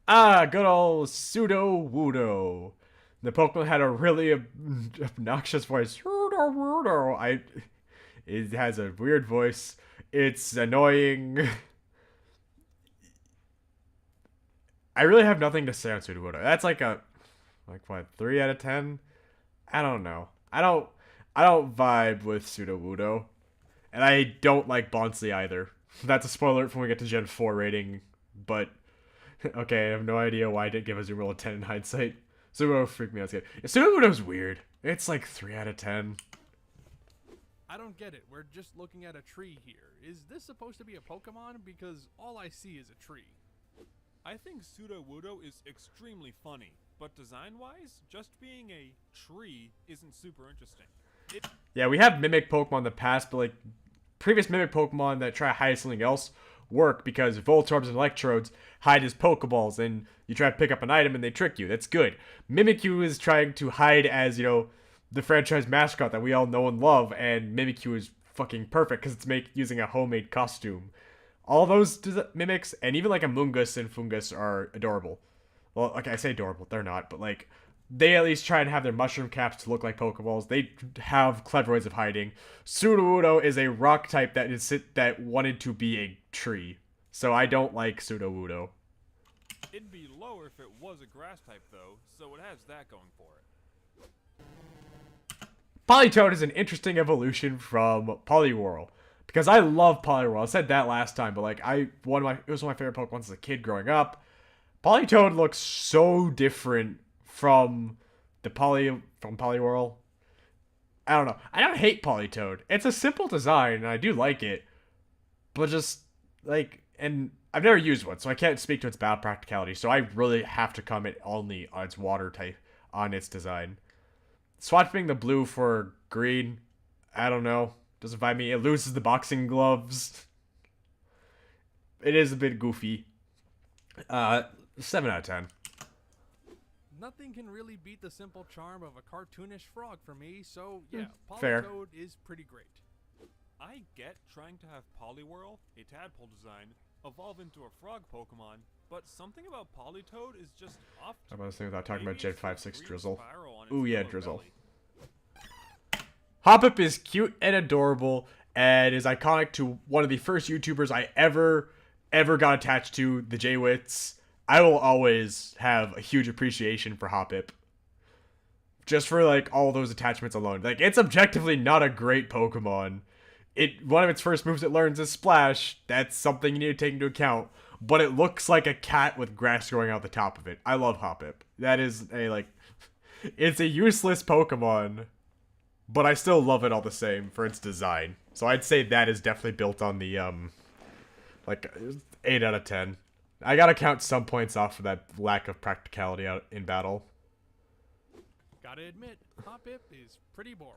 Ah, good old Sudowoodo. The Pokemon had a really obnoxious voice. Sudowoodo. It has a weird voice. It's annoying. I really have nothing to say on Sudowoodo. That's like what, 3 out of 10? I don't know. I don't vibe with Sudowoodo. And I don't like Bonsley either. That's a spoiler when we get to Gen 4 rating, but okay, I have no idea why I didn't give Azumarill a 10 in hindsight. Sudowoodo freaked me out. Sudowoodo's weird. It's like 3 out of 10. I don't get it. We're just looking at a tree here. Is this supposed to be a Pokemon? Because all I see is a tree. I think Sudowoodo is extremely funny, but design-wise, just being a tree isn't super interesting. Yeah, we have Mimic Pokemon in the past, but like previous Mimic Pokemon that try to hide something else work, because Voltorbs and Electrodes hide as Pokeballs, and you try to pick up an item and they trick you. That's good. Mimikyu is trying to hide as, the franchise mascot that we all know and love, and Mimikyu is fucking perfect because it's using a homemade costume. All those mimics, and even like Amoonguss and Fungus, are adorable. Well, okay, I say adorable, they're not, but like, they at least try and have their mushroom caps to look like Pokeballs. They have clever ways of hiding. Sudowoodo is a rock type that wanted to be a tree. So I don't like Sudowoodo. It'd be lower if it was a grass type though, so it has that going for it. Politoed is an interesting evolution from Poliwhirl, because I love Poliwhirl. I said that last time, but like it was one of my favorite Pokemon as a kid growing up. Politoed looks so different from Poliwhirl. I don't know. I don't hate Politoed. It's a simple design, and I do like it. But just, like, and I've never used one, so I can't speak to its battle practicality, so I really have to comment only on its water type, on its design. Swapping the blue for green, I don't know. Doesn't vibe me. It loses the boxing gloves. It is a bit goofy. 7 out of 10. Nothing can really beat the simple charm of a cartoonish frog for me, so yeah, fair. Politoed is pretty great. I get trying to have Poliwhirl, a tadpole design, evolve into a frog Pokemon, but something about Politoed is just off. I'm about to say without talking about Maybe Gen it's the 5-6 green Drizzle. spiral on its Ooh, yeah, yellow Drizzle. belly. Hoppip is cute and adorable, and is iconic to one of the first YouTubers I ever got attached to, the J-Wits. I will always have a huge appreciation for Hoppip. Just for, like, all those attachments alone. Like, it's objectively not a great Pokemon. One of its first moves it learns is Splash. That's something you need to take into account. But it looks like a cat with grass growing out the top of it. I love Hoppip. That is it's a useless Pokemon. But I still love it all the same for its design. So I'd say that is definitely built on the, 8 out of 10. I gotta count some points off for that lack of practicality out in battle. Gotta admit, Hoppip is pretty boring.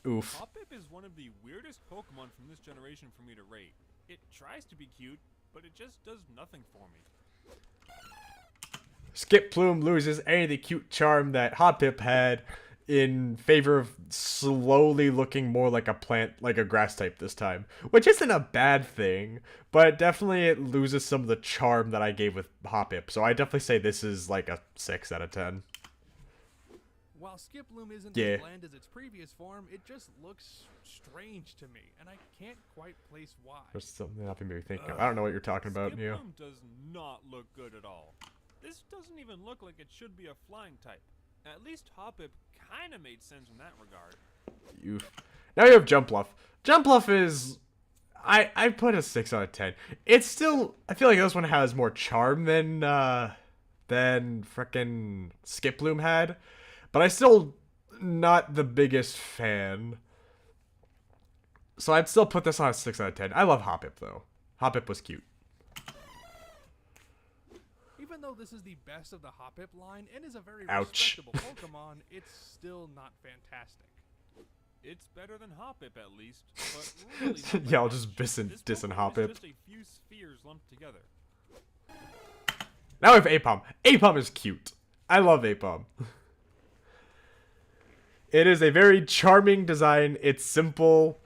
Oof. Hoppip is one of the weirdest Pokemon from this generation for me to rate. It tries to be cute, but it just does nothing for me. Skip Plume loses any of the cute charm that Hoppip had in favor of slowly looking more like a plant, like a grass type this time. Which isn't a bad thing, but definitely it loses some of the charm that I gave with Hoppip. So I definitely say this is like a 6 out of 10. While Skiploom isn't Yeah. as bland as its previous form, it just looks strange to me, and I can't quite place why. There's something I've been thinking of. I don't know what you're talking about, Neo. Skiploom does not look good at all. This doesn't even look like it should be a flying type. At least Hoppip kind of made sense in that regard. Now you have Jumpluff. Jumpluff is... I put a 6 out of 10. It's still... I feel like this one has more charm than frickin' Skiploom had. But I still not the biggest fan. So I'd still put this on a 6 out of 10. I love Hoppip, though. Hoppip was cute. Even though this is the best of the Hoppip line and is a very Ouch. respectable Pokemon, it's still not fantastic. It's better than Hoppip at least, but really not Yeah, I'll much. just This dissing Pokemon Hoppip. is just a few spheres lumped together. Now we have Apom. Apom is cute. I love Apom. It is a very charming design. It's simple.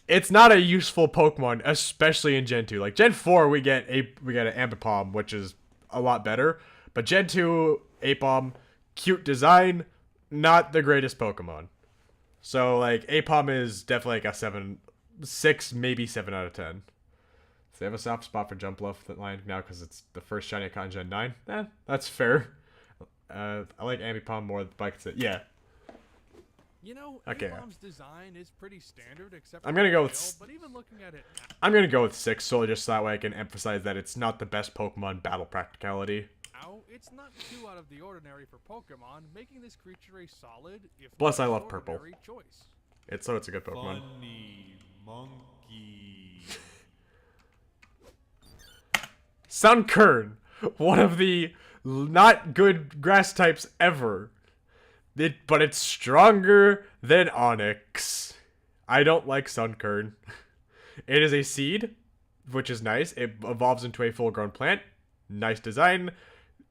It's not a useful Pokemon, especially in Gen 2. Like Gen 4, we get an Ambipom, which is a lot better. But Gen 2, Apom, cute design, not the greatest Pokemon. So like Apom is definitely like a 6, maybe 7 out of 10. So they have a soft spot for Jumpluff that line now because it's the first shiny icon in Gen 9. That's fair. I like Ambipom more, but I could say, yeah. You know, Okay. Apom's design is pretty standard except I'm for gonna the go with tail, but even looking at it now, I'm gonna go with 6 solely just so that way I can emphasize that it's not the best Pokemon battle practicality. it's not too out of the ordinary for Pokemon, making this creature a solid, if Plus, not I love purple. ordinary choice. It's a good Pokemon. Funny monkey. Sunkern, one of the not good grass types ever. But it's stronger than Onix. I don't like Sunkern. It is a seed, which is nice. It evolves into a full-grown plant. Nice design.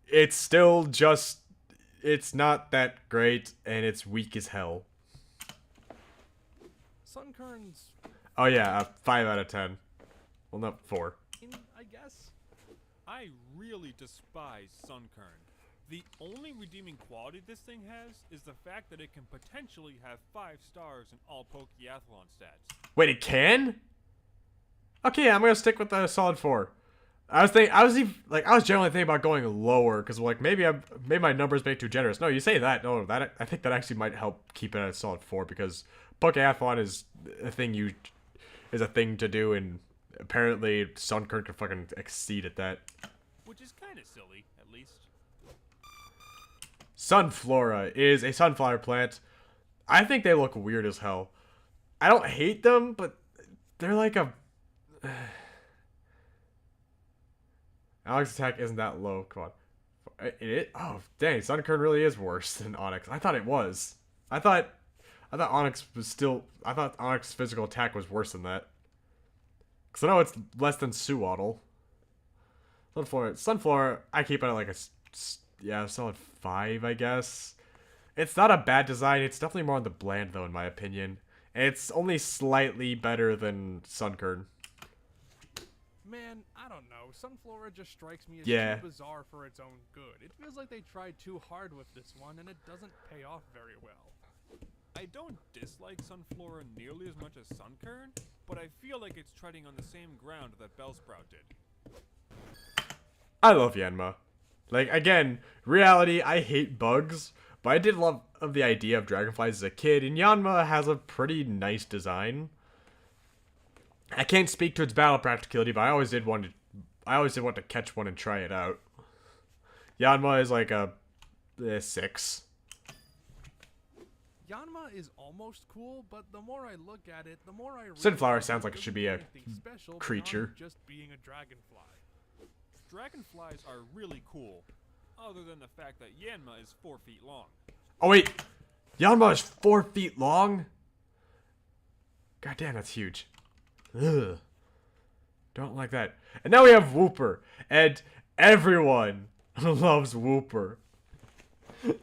It's still just... It's not that great, and it's weak as hell. Sunkern's, Oh yeah, a 5 out of 10. Well, not 4. I guess. I really despise Sunkern. The only redeeming quality this thing has is the fact that it can potentially have 5 stars in all Pokeathlon stats. Wait, it can? Okay, yeah, I'm gonna stick with the solid 4. I was generally thinking about going lower because like maybe my numbers make too generous. No, you say that. No, that I think that actually might help keep it at a solid 4 because Pokeathlon is a thing to do, and apparently Sunkern can fucking exceed at that. Which is kind of silly, at least. Sunflora is a sunflower plant. I think they look weird as hell. I don't hate them, but they're like a... Alex attack isn't that low. Come on. Oh, dang. Sunkern really is worse than Onix. I thought it was. I thought Onix was still... I thought Onix's physical attack was worse than that. Because I know it's less than Suwaddle. Sunflora, I keep it at like a solid 5, I guess. It's not a bad design. It's definitely more on the bland, though, in my opinion. And it's only slightly better than Sunkern. Man, I don't know. Sunflora just strikes me as Yeah. too bizarre for its own good. It feels like they tried too hard with this one, and it doesn't pay off very well. I don't dislike Sunflora nearly as much as Sunkern, but I feel like it's treading on the same ground that Bellsprout did. I love Yanma. Like, again, reality, I hate bugs, but I did love the idea of dragonflies as a kid, and Yanma has a pretty nice design. I can't speak to its battle practicality, but I always did want to catch one and try it out. Yanma is like a 6. Yanma is almost cool, but the more I look at it, the more I realize Sunflower sounds like it should be a doesn't do anything special beyond creature. just being a dragonfly. Dragonflies are really cool, other than the fact that Yanma is 4 feet long. Oh wait, Yanma is 4 feet long? God damn, that's huge. Ugh. Don't like that. And now we have Wooper, and everyone loves Wooper.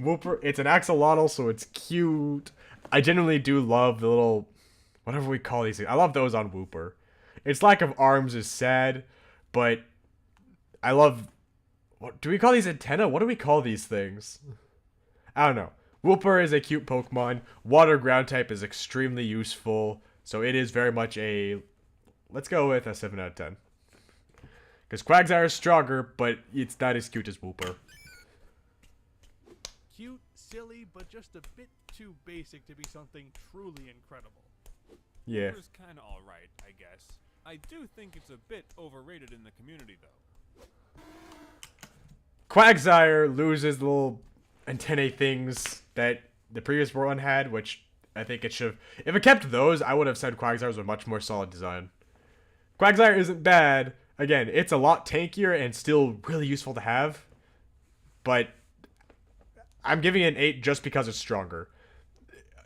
Wooper, it's an axolotl, so it's cute. I genuinely do love the little, whatever we call these things. I love those on Wooper. Its lack of arms is sad, but I love, what do we call these antennae? What do we call these things? I don't know. Wooper is a cute Pokemon. Water ground type is extremely useful. So it is very much a... Let's go with a 7 out of 10. Because Quagsire is stronger, but it's not as cute as Wooper. Cute, silly, but just a bit too basic to be something truly incredible. Yeah. Wooper's kinda alright, I guess. I do think it's a bit overrated in the community, though. Quagsire loses the little antennae things that the previous one had, which I think it should have... If it kept those, I would have said Quagsire was a much more solid design. Quagsire isn't bad. Again, it's a lot tankier and still really useful to have. But I'm giving it an 8 just because it's stronger.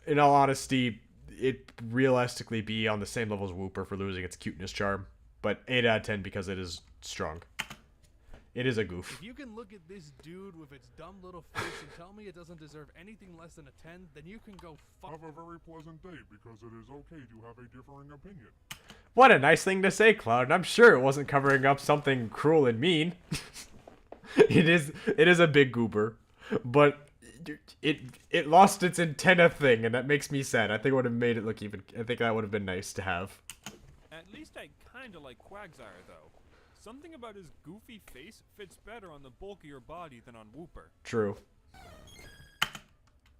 In all honesty, it realistically be on the same level as Wooper for losing its cuteness charm. But 8 out of 10 because it is strong. It is a goof. If you can look at this dude with its dumb little face and tell me it doesn't deserve anything less than a 10, then you can go fuck. Have a very pleasant day, because it is okay to have a differing opinion. What a nice thing to say, Cloud. And I'm sure it wasn't covering up something cruel and mean. It is a big goober. But it lost its antenna thing, and that makes me sad. I think it would have made it look even... I think that would have been nice to have. At least I kinda like Quagsire, though. Something about his goofy face fits better on the bulkier body than on Wooper. True.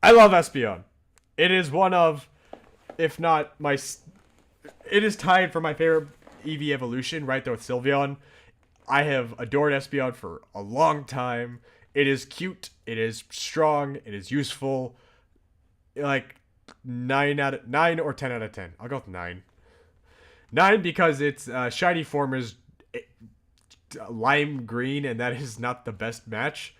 I love Espeon. It is one of, if not my... It is tied for my favorite EV evolution, right there with Sylveon. I have adored Espeon for a long time. It is cute. It is strong. It is useful. Like 9 or 10 out of 10. I'll go with 9. 9 because its shiny form is lime green, and that is not the best match.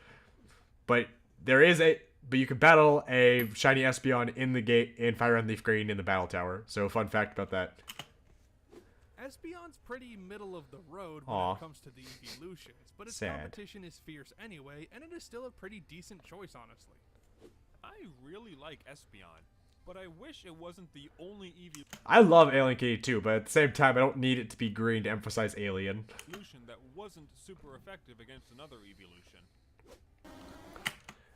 But but you can battle a shiny Espeon in the gate in Fire and Leaf Green in the battle tower. So fun fact about that. Espeon's pretty middle of the road when Aw. it comes to the evolutions, but its Sad. competition is fierce anyway, and it is still a pretty decent choice, honestly. I really like Espeon, but I wish it wasn't the only I love Alien Kitty too, but at the same time, I don't need it to be green to emphasize alien. evolution that wasn't super effective against another evolution.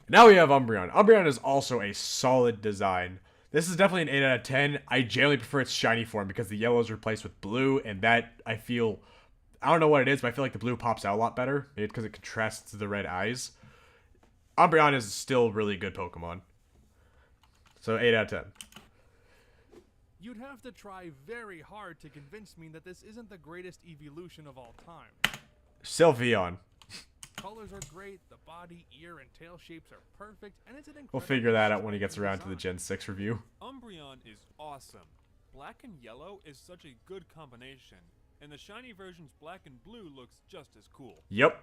Now we have Umbreon. Umbreon is also a solid design. This is definitely an 8 out of 10. I generally prefer its shiny form because the yellow is replaced with blue, and that, I feel... I don't know what it is, but I feel like the blue pops out a lot better. Maybe because it contrasts to the red eyes. Umbreon is still really good Pokemon. So 8 out of 10. You'd have to try very hard to convince me that this isn't the greatest evolution of all time. Sylveon. Colors are great, the body, ear, and tail shapes are perfect, and it's an incredible... We'll figure that out when he gets around to the Gen 6 review. Umbreon is awesome. Black and yellow is such a good combination, and the shiny version's black and blue looks just as cool. Yep.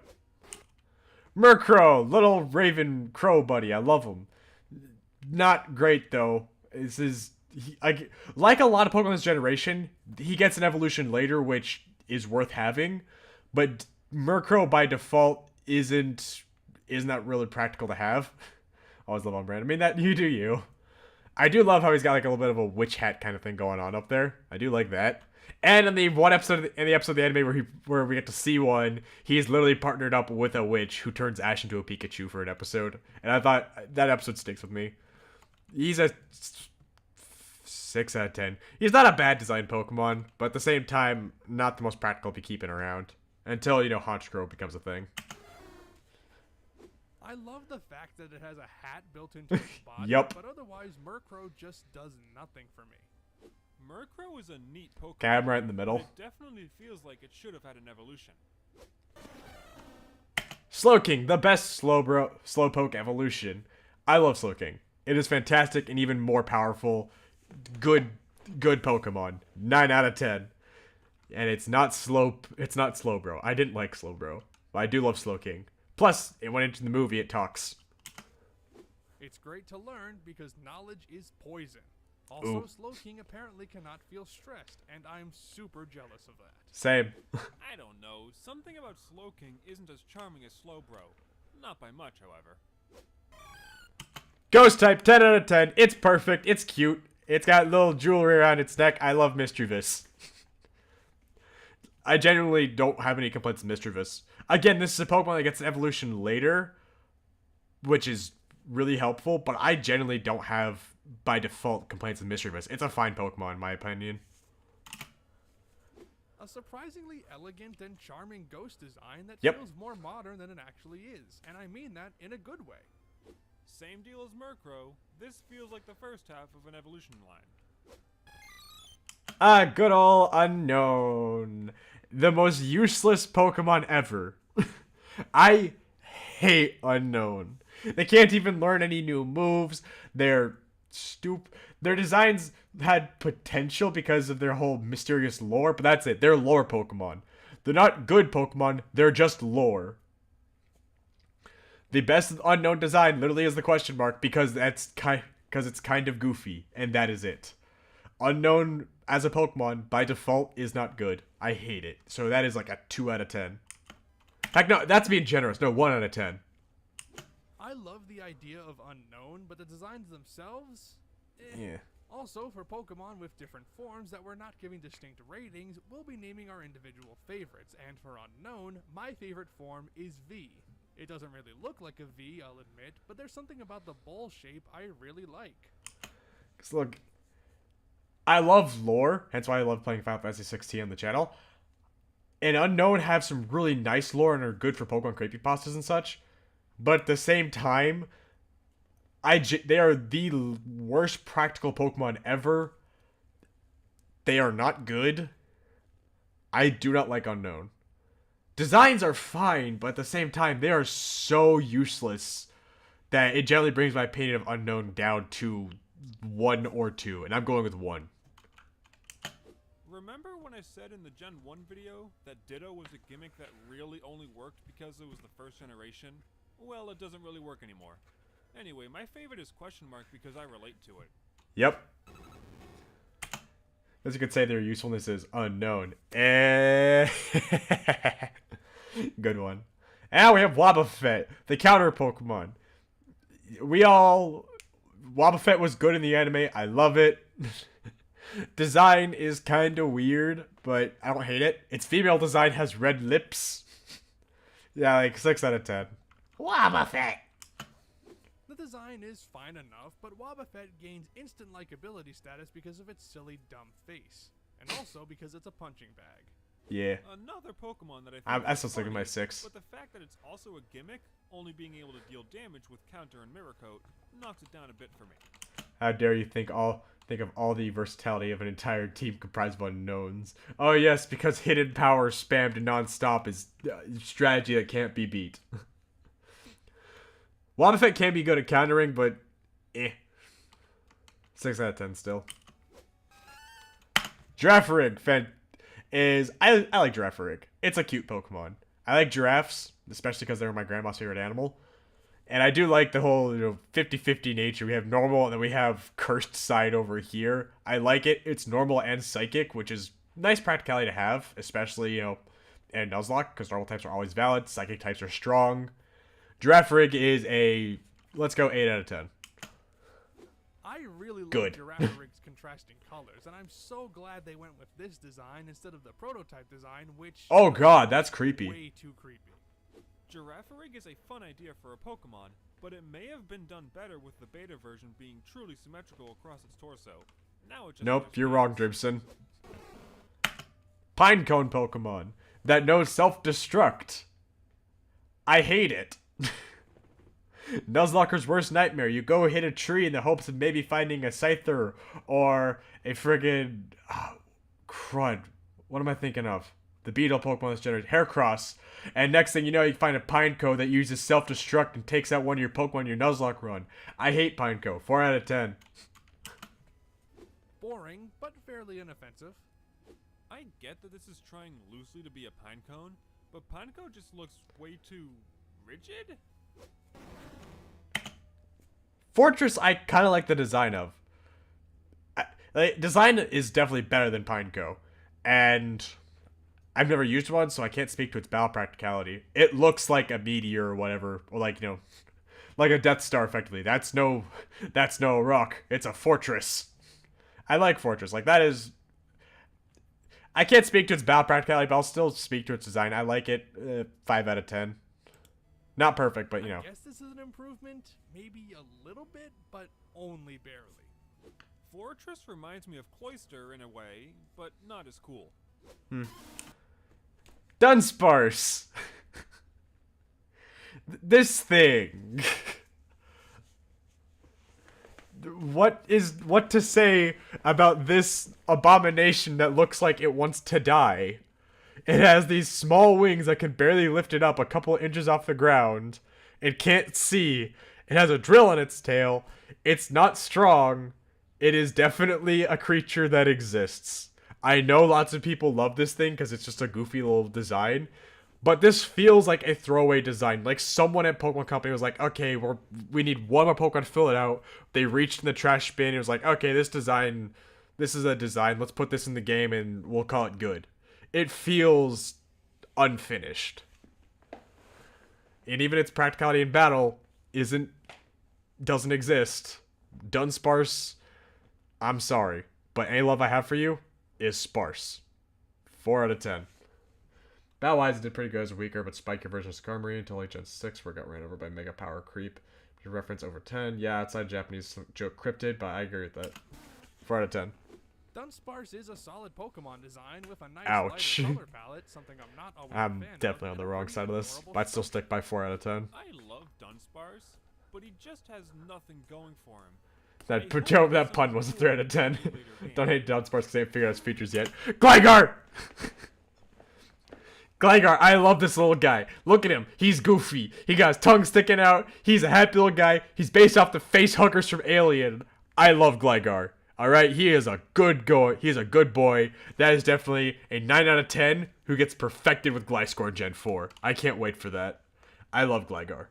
Murkrow, little Raven Crow buddy. I love him. Not great, though. This is... like a lot of Pokemon this generation, he gets an evolution later, which is worth having. But Murkrow, by default, isn't that really practical to have. Always love Umbreon. I mean, that you do you. I do love how he's got like a little bit of a witch hat kind of thing going on up there. I do like that. And in the one episode of the anime where we get to see one, he's literally partnered up with a witch who turns Ash into a Pikachu for an episode. And I thought that episode sticks with me. He's a 6 out of 10. He's not a bad design Pokemon, but at the same time, not the most practical to be keeping around. Until, Honchkrow becomes a thing. I love the fact that it has a hat built into its body, Yup. but otherwise Murkrow just does nothing for me. Murkrow is a neat Pokemon. Cam right in the middle. It definitely feels like it should have had an evolution. Slowking, the best Slowpoke evolution. I love Slowking. It is fantastic and even more powerful. Good Pokemon. 9 out of 10. And it's not Slowbro. I didn't like Slowbro, but I do love Slowking. Plus, it went into the movie, it talks. It's great to learn because knowledge is poison. Also, Ooh. Slowking apparently cannot feel stressed, and I'm super jealous of that. Same. I don't know. Something about Slowking isn't as charming as Slowbro. Not by much, however. Ghost type, 10 out of 10. It's perfect. It's cute. It's got little jewelry around its neck. I love Mischievous. I genuinely don't have any complaints with Mischievous. Again, this is a Pokemon that gets an evolution later, which is really helpful, but I generally don't have, by default, complaints with Mischievous. It's a fine Pokemon, in my opinion. A surprisingly elegant and charming ghost design that Yep. feels more modern than it actually is, and I mean that in a good way. Same deal as Murkrow. This feels like the first half of an evolution line. Good ol' Unknown. The most useless Pokemon ever. I hate Unknown. They can't even learn any new moves. They're Their designs had potential because of their whole mysterious lore, but that's it. They're lore Pokemon. They're not good Pokemon. They're just lore. The best Unknown design literally is the question mark because it's kind of goofy, and that is it. Unknown as a Pokemon by default is not good. I hate it. So that is like a 2 out of 10. Heck no, that's being generous. No, 1 out of 10. I love the idea of Unknown, but the designs themselves? Yeah. Also, for Pokemon with different forms that we're not giving distinct ratings, we'll be naming our individual favorites, and for Unknown, my favorite form is V. It doesn't really look like a V, I'll admit, but there's something about the bowl shape I really like. Cause look, I love lore, hence why I love playing Final Fantasy 16 on the channel. And Unknown have some really nice lore and are good for Pokemon creepypastas and such. But at the same time, they are the worst practical Pokemon ever. They are not good. I do not like Unknown. Designs are fine, but at the same time, they are so useless that it generally brings my opinion of Unknown down to 1 or 2, and I'm going with 1. Remember when I said in the Gen 1 video that Ditto was a gimmick that really only worked because it was the first generation? Well, it doesn't really work anymore. Anyway, my favorite is Question Mark because I relate to it. Yep. As you could say, their usefulness is unknown. Good one. And we have Wobbuffet, the counter Pokemon. Wobbuffet was good in the anime. I love it. Design is kind of weird, but I don't hate it. Its female design has red lips. Yeah, like 6 out of 10. Wobbuffet! The design is fine enough, but Wobbuffet gains instant likability status because of its silly, dumb face. And also because it's a punching bag. Yeah. Another Pokemon that I'm is still sticking funny, my 6. But the fact that it's also a gimmick, only being able to deal damage with Counter and Mirror Coat, knocks it down a bit for me. How dare you think of all the versatility of an entire team comprised of unknowns. Oh yes, because hidden power spammed non-stop is strategy that can't be beat. Wobbuffet can be good at countering, but 6 out of 10 still. Girafarig I like Girafarig. It's a cute Pokemon. I like giraffes, especially because they were my grandma's favorite animal. And I do like the whole 50-50 nature. We have normal and then we have cursed side over here. I like it. It's normal and psychic, which is nice practicality to have, especially, in Nuzlocke, because normal types are always valid. Psychic types are strong. Girafarig is let's go 8 out of 10. I really love Good. Girafarig's contrasting colors, and I'm so glad they went with this design instead of the prototype design, which Oh god, that's creepy. way too creepy. Girafarig is a fun idea for a Pokemon, but it may have been done better with the beta version being truly symmetrical across its torso. Now it just Nope, you're wrong, Dribson. Pinecone Pokemon that knows self-destruct. I hate it. Nuzlocker's worst nightmare. You go hit a tree in the hopes of maybe finding a Scyther or a friggin' crud. What am I thinking of? The beetle Pokemon that's generated Heracross. And next thing you know, you find a Pineco that uses self-destruct and takes out one of your Pokemon in your Nuzlocke run. I hate Pineco. 4 out of 10. Boring, but fairly inoffensive. I get that this is trying loosely to be a Pinecone, but Pineco just looks way too rigid? Fortress, I kind of like the design of. Design is definitely better than Pineco. And I've never used one, so I can't speak to its battle practicality. It looks like a meteor or whatever, or like a Death Star effectively. That's no rock. It's a fortress. I like Fortress. Like that is. I can't speak to its battle practicality, but I'll still speak to its design. I like it. 5 out of 10. Not perfect, but you know. I guess this is an improvement, maybe a little bit, but only barely. Fortress reminds me of Cloister in a way, but not as cool. Dunsparce. This thing. What to say about this abomination that looks like it wants to die? It has these small wings that can barely lift it up a couple inches off the ground. It can't see. It has a drill in its tail. It's not strong. It is definitely a creature that exists. I know lots of people love this thing because it's just a goofy little design. But this feels like a throwaway design. Like someone at Pokemon Company was like, okay, we need one more Pokemon to fill it out. They reached in the trash bin. It was like, okay, this is a design. Let's put this in the game and we'll call it good. It feels unfinished. And even its practicality in battle doesn't exist. Dunsparce, I'm sorry, but any love I have for you is sparse. 4 out of 10. Battle-wise, it did pretty good as a weaker, but spikier version of Skarmory until Gen 6, where it got ran over by Mega Power Creep. Reference over 10. Yeah, outside Japanese joke cryptid, but I agree with that. 4 out of 10. Dunsparce is a solid Pokemon design with a nice Ouch. lighter color palette, something I'm not always a I'm fan definitely of, on the and a wrong pretty side of this, adorable but I'd still story. stick by 4 out of 10. I love Dunsparce, but he just has nothing going for him. That pun was a 3 out of 10. Don't hate Dunsparce because they haven't figured out his features yet. Gligar! Gligar, I love this little guy. Look at him. He's goofy. He got his tongue sticking out. He's a happy little guy. He's based off the face huggers from Alien. I love Gligar. Alright, he is a good He's a good boy. That is definitely a 9 out of 10 who gets perfected with Gliscor in Gen 4. I can't wait for that. I love Gligar.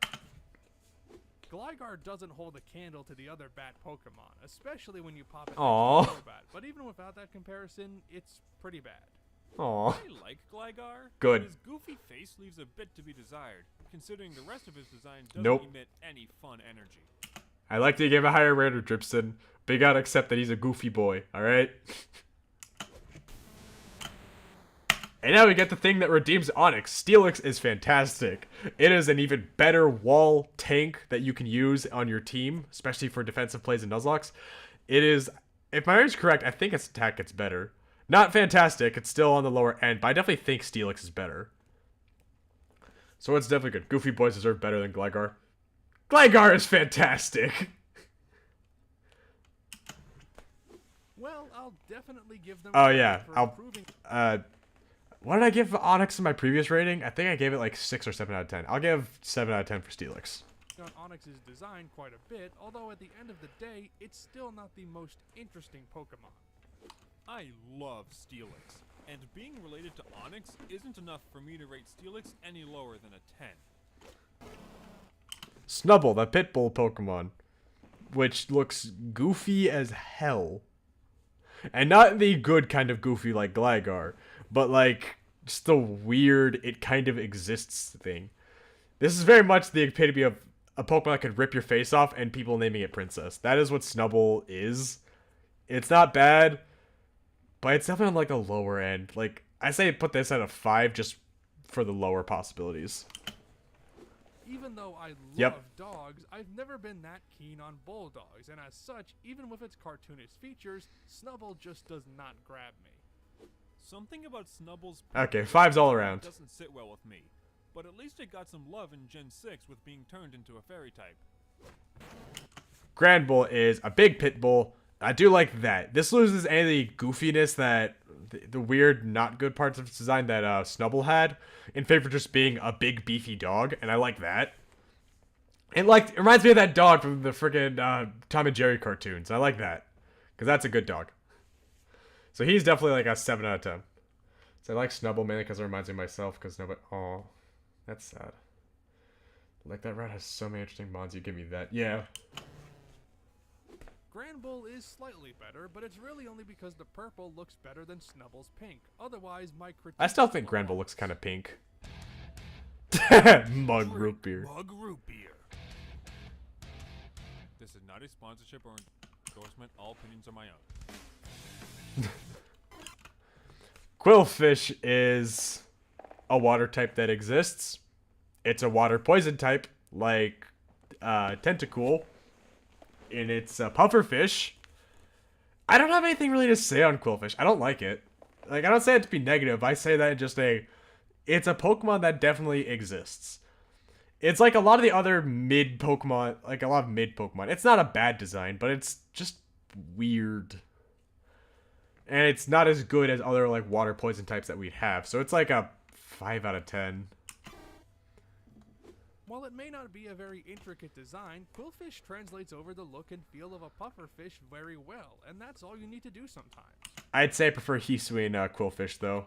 Gligar doesn't hold a candle to the other bat Pokemon, especially when you pop it Aw. next to the bat. But even without that comparison, it's pretty bad. Aw. I like Gligar. Good. But his goofy face leaves a bit to be desired, considering the rest of his design doesn't Nope. emit any fun energy. I like to give a higher rate to Dribson, but you gotta accept that he's a goofy boy, alright? And now we get the thing that redeems Onix. Steelix is fantastic. It is an even better wall tank that you can use on your team, especially for defensive plays and Nuzlocks. It is, if my memory's correct, I think its attack gets better. Not fantastic, it's still on the lower end, but I definitely think Steelix is better. So it's definitely good. Goofy boys deserve better than Gligar. Gligar is fantastic! Well, I'll definitely give them Oh credit yeah, for I'll, improving. what did I give Onix in my previous rating? I think I gave it like 6 or 7 out of 10. I'll give 7 out of 10 for Steelix. On Onix's design quite a bit, although at the end of the day, it's still not the most interesting Pokemon. I love Steelix, and being related to Onix isn't enough for me to rate Steelix any lower than a 10. Snubbull, the Pitbull Pokemon, which looks goofy as hell. And not the good kind of goofy like Gligar, but like just the weird, it kind of exists thing. This is very much the epitome of a Pokemon that could rip your face off and people naming it Princess. That is what Snubbull is. It's not bad, but it's definitely on like a lower end. Like, I say put this at a 5 just for the lower possibilities. Even though I love Yep. dogs, I've never been that keen on bulldogs, and as such, even with its cartoonish features, Snubbull just does not grab me. Something about Snubbull's Okay, 5's all around. doesn't sit well with me, but at least it got some love in Gen 6 with being turned into a fairy type. Granbull is a big pit bull. I do like that. This loses any of the goofiness that the weird, not good parts of its design that Snubbull had, in favor of just being a big, beefy dog, and I like that. It reminds me of that dog from the friggin' Tom and Jerry cartoons. I like that, because that's a good dog. So he's definitely like a 7 out of 10. So I like Snubbull mainly because it reminds me of myself, because nobody. Oh, that's sad. Like, that rat has so many interesting mods. You give me that. Yeah. Granbull is slightly better, but it's really only because the purple looks better than Snubbull's pink. Otherwise, my critique I still is think below Granbull looks us. kind of pink. Mug root beer. Mug root beer. This is not a sponsorship or endorsement. All opinions are my own. Quillfish is a water type that exists. It's a water poison type, like Tentacool. And it's a pufferfish. I don't have anything really to say on Quillfish. I don't like it. Like, I don't say it to be negative. I say that it's a Pokemon that definitely exists. It's like a lot of the other mid Pokemon, like a lot of mid Pokemon. It's not a bad design, but it's just weird. And it's not as good as other like water poison types that we'd have. So it's like a 5 out of 10. While it may not be a very intricate design, Quillfish translates over the look and feel of a pufferfish very well, and that's all you need to do sometimes. I'd say I prefer Hisui and Quillfish though.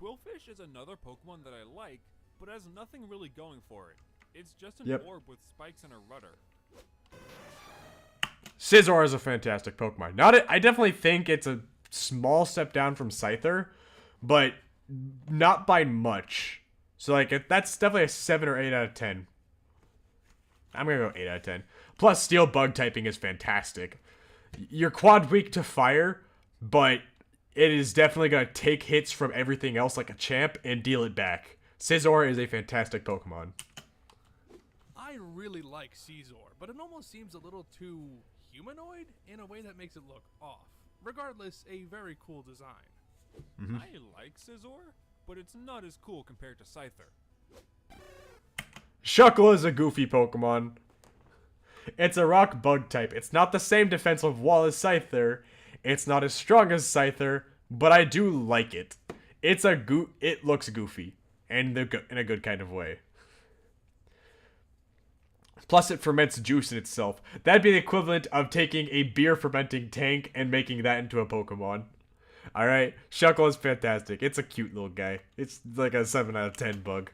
Quillfish is another Pokemon that I like, but has nothing really going for it. It's just an Yep. orb with spikes and a rudder. Scizor is a fantastic Pokemon. I definitely think it's a small step down from Scyther, but not by much. So like that's definitely a 7 or 8 out of 10. I'm gonna go 8 out of 10. Plus, Steel Bug typing is fantastic. You're quad weak to fire, but it is definitely gonna take hits from everything else like a champ and deal it back. Scizor is a fantastic Pokemon. I really like Scizor, but it almost seems a little too humanoid in a way that makes it look off. Regardless, a very cool design. I like Scizor, but it's not as cool compared to Scyther. Shuckle is a goofy Pokemon. It's a rock bug type. It's not the same defensive wall as Scyther. It's not as strong as Scyther, but I do like it. It looks goofy, and in a good kind of way. Plus, it ferments juice in itself. That'd be the equivalent of taking a beer fermenting tank and making that into a Pokemon. Alright, Shuckle is fantastic. It's a cute little guy. It's like a 7 out of 10 bug.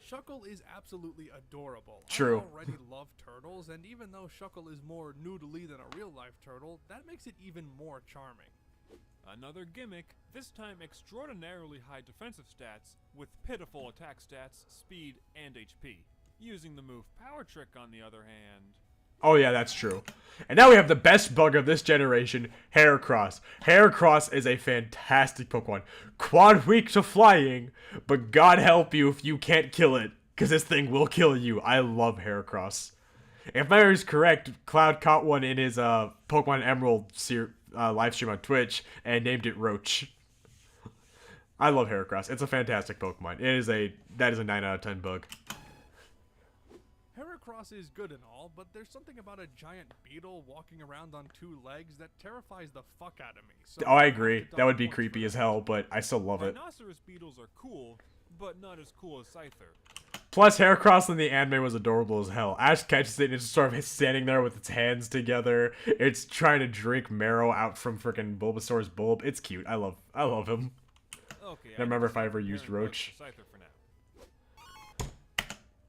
Shuckle is absolutely adorable. True. I already love turtles, and even though Shuckle is more noodly than a real-life turtle, that makes it even more charming. Another gimmick, this time extraordinarily high defensive stats, with pitiful attack stats, speed, and HP. Using the move Power Trick, on the other hand... Oh yeah, that's true. And now we have the best bug of this generation, Heracross. Heracross is a fantastic Pokemon. Quad weak to flying, but God help you if you can't kill it, because this thing will kill you. I love Heracross. If my memory is correct, Cloud caught one in his Pokemon Emerald live stream on Twitch and named it Roach. I love Heracross. It's a fantastic Pokemon. That is a 9 out of 10 bug. Heracross is good and all, but there's something about a giant beetle walking around on 2 legs that terrifies the fuck out of me. So Oh, I have agree. to That would be dock points creepy for as that. hell, but I still love it. Rhinoceros beetles are cool, but not as cool as Scyther. Plus, Heracross in the anime was adorable as hell. Ash catches it and it's sort of standing there with its hands together. It's trying to drink marrow out from freaking Bulbasaur's bulb. It's cute. I love him. Okay, I remember if I can ever compare used and contrast Roach. Scyther for now.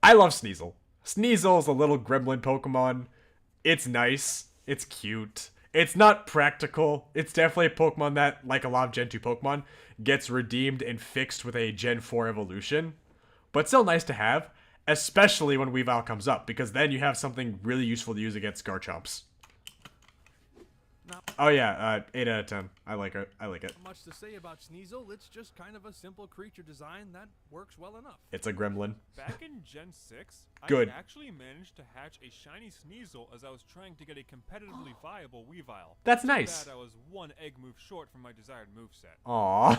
I love Sneasel. Sneasel is a little gremlin Pokemon. It's nice. It's cute. It's not practical. It's definitely a Pokemon that, like a lot of Gen 2 Pokemon, gets redeemed and fixed with a Gen 4 evolution. But still nice to have, especially when Weavile comes up, because then you have something really useful to use against Garchomps. Now, Oh yeah, 8 out of 10. I like it. not much to say about Sneasel, it's just kind of a simple creature design that works well enough. It's a gremlin. Back in Gen 6, Good. I actually managed to hatch a shiny Sneasel as I was trying to get a competitively viable Weavile. That's Too nice. bad I was 1 egg move short from my desired moveset. Aww.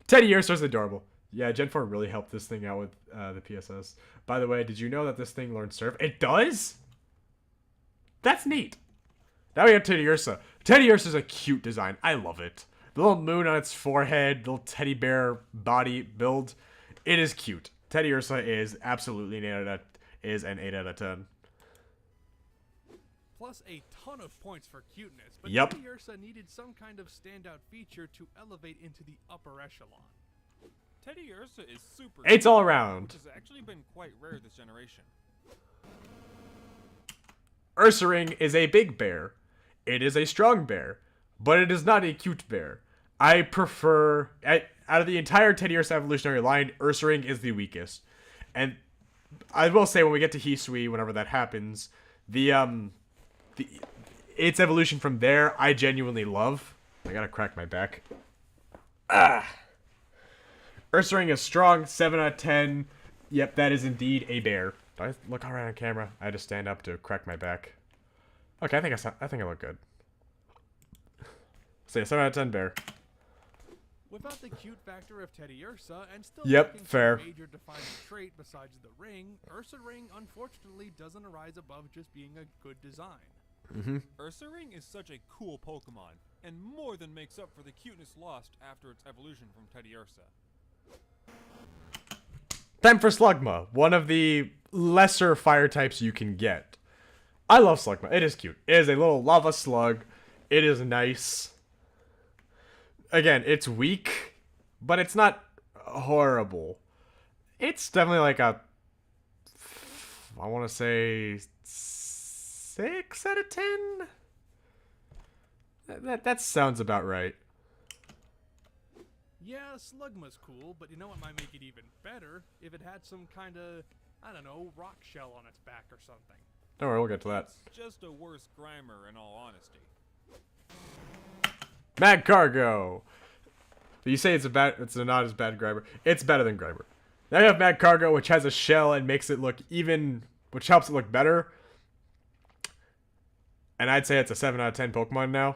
Teddy Ursa's adorable. Yeah, Gen 4 really helped this thing out with the PSS. By the way, did you know that this thing learns Surf? It does? That's neat. Now we have Teddy Ursa. Teddy Ursa is a cute design. I love it. The little moon on its forehead, little teddy bear body build. It is cute. Teddy Ursa is absolutely an 8 out of 10. Plus a ton of points for cuteness, but Yup. Teddy Ursa needed some kind of standout feature to elevate into the upper echelon. Teddy Ursa is super It's cool, all around. which has actually been quite rare this generation. Ursaring is a big bear. It is a strong bear, but it is not a cute bear. I prefer, out of the entire Teddy Ursa evolutionary line, Ursaring is the weakest. And I will say when we get to Hisui, whenever that happens, its evolution from there, I genuinely love. I gotta crack my back. Ursaring is strong, 7 out of 10. Yep, that is indeed a bear. Do I look around on camera? I had to stand up to crack my back. Okay, I think I look good. So yeah, 7 out of 10 bear. Without the cute factor of Teddy Ursa, and still Yep, lacking fair. some major defining trait besides the ring, Ursa Ring unfortunately doesn't arise above just being a good design. Ursaring is such a cool Pokemon, and more than makes up for the cuteness lost after its evolution from Teddy Ursa. Time for Slugma, one of the lesser fire types you can get. I love Slugma. It is cute. It is a little lava slug. It is nice. Again, it's weak, but it's not horrible. It's definitely like a, I want to say 6 out of 10? That sounds about right. Yeah, Slugma's cool, but you know what might make it even better? If it had some kind of, I don't know, rock shell on its back or something. Don't worry, we'll get to that. It's just a worse Grimer in all honesty. Mad Cargo. You say it's not as bad Grimer. It's better than Grimer. Now you have Mad Cargo, which has a shell and makes it look even, which helps it look better. And I'd say it's a 7 out of 10 Pokemon now.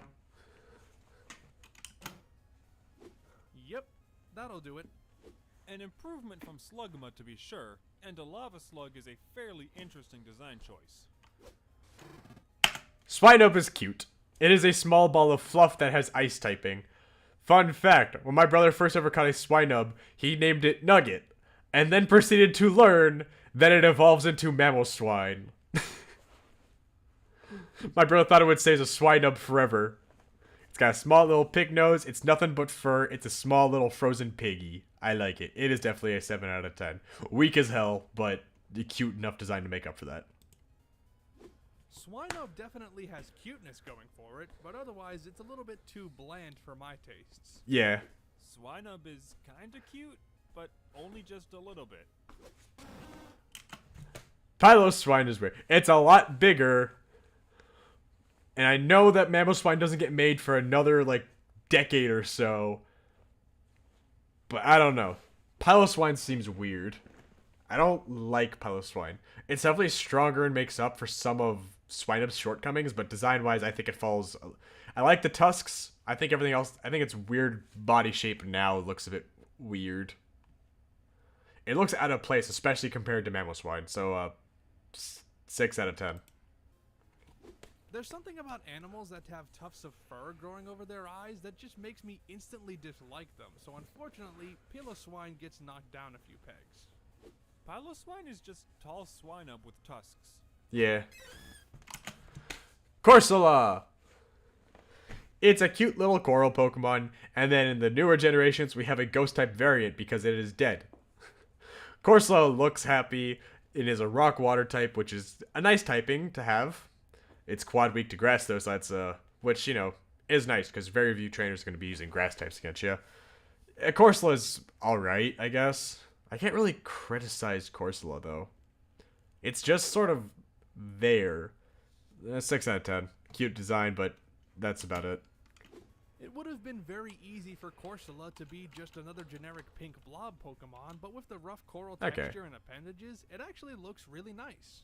Yep, that'll do it. An improvement from Slugma to be sure, and a Lava Slug is a fairly interesting design choice. Swinub is cute. It is a small ball of fluff that has ice typing. Fun fact, when my brother first ever caught a Swinub, he named it Nugget, and then proceeded to learn that it evolves into Mamoswine. My brother thought it would stay as a Swinub forever. It's got a small little pig nose, it's nothing but fur, it's a small little frozen piggy. I like it. It is definitely a 7 out of 10. Weak as hell, but a cute enough design to make up for that. Swinub definitely has cuteness going for it, but otherwise it's a little bit too bland for my tastes. Yeah. Swinub is kinda cute, but only just a little bit. Piloswine is weird. It's a lot bigger. And I know that Mamoswine doesn't get made for another, like, decade or so. But I don't know. Piloswine seems weird. I don't like Piloswine. It's definitely stronger and makes up for some of Swinub's shortcomings, but design-wise, I think it falls... I like the tusks. I think everything else... I think its weird body shape now looks a bit weird. It looks out of place, especially compared to Mamoswine. So, 6 out of 10. There's something about animals that have tufts of fur growing over their eyes that just makes me instantly dislike them, so unfortunately, Piloswine gets knocked down a few pegs. Piloswine is just tall Swinub with tusks. Yeah. Corsola! It's a cute little coral Pokemon, and then in the newer generations, we have a Ghost-type variant because it is dead. Corsola looks happy. It is a rock-water type, which is a nice typing to have. It's quad weak to grass, though, so that's, which, you know, is nice, because very few trainers are going to be using grass types against you. Corsola's alright, I guess. I can't really criticize Corsola, though. It's just sort of there. 6 out of 10. Cute design, but that's about it. It would have been very easy for Corsola to be just another generic pink blob Pokemon, but with the rough coral texture and appendages, it actually looks really nice.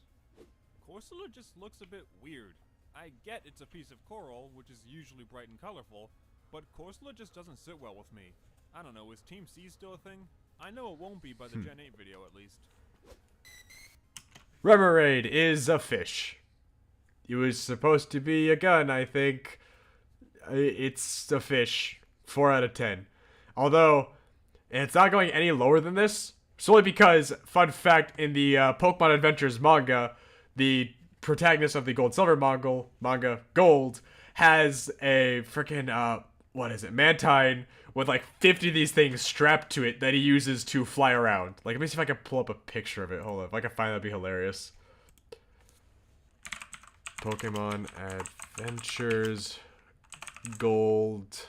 Corsola just looks a bit weird. I get it's a piece of coral, which is usually bright and colorful, but Corsola just doesn't sit well with me. I don't know, is Team C still a thing? I know it won't be by the Gen 8 video, at least. Remoraid is a fish. It was supposed to be a gun, I think. It's a fish. 4 out of 10. Although, it's not going any lower than this, solely because, fun fact, in the Pokemon Adventures manga, the protagonist of the Gold Silver manga, Gold, has a freaking, what is it, Mantine with like 50 of these things strapped to it that he uses to fly around. Like, let me see if I can pull up a picture of it. Hold on, if I can find that, that'd be hilarious. Pokemon Adventures Gold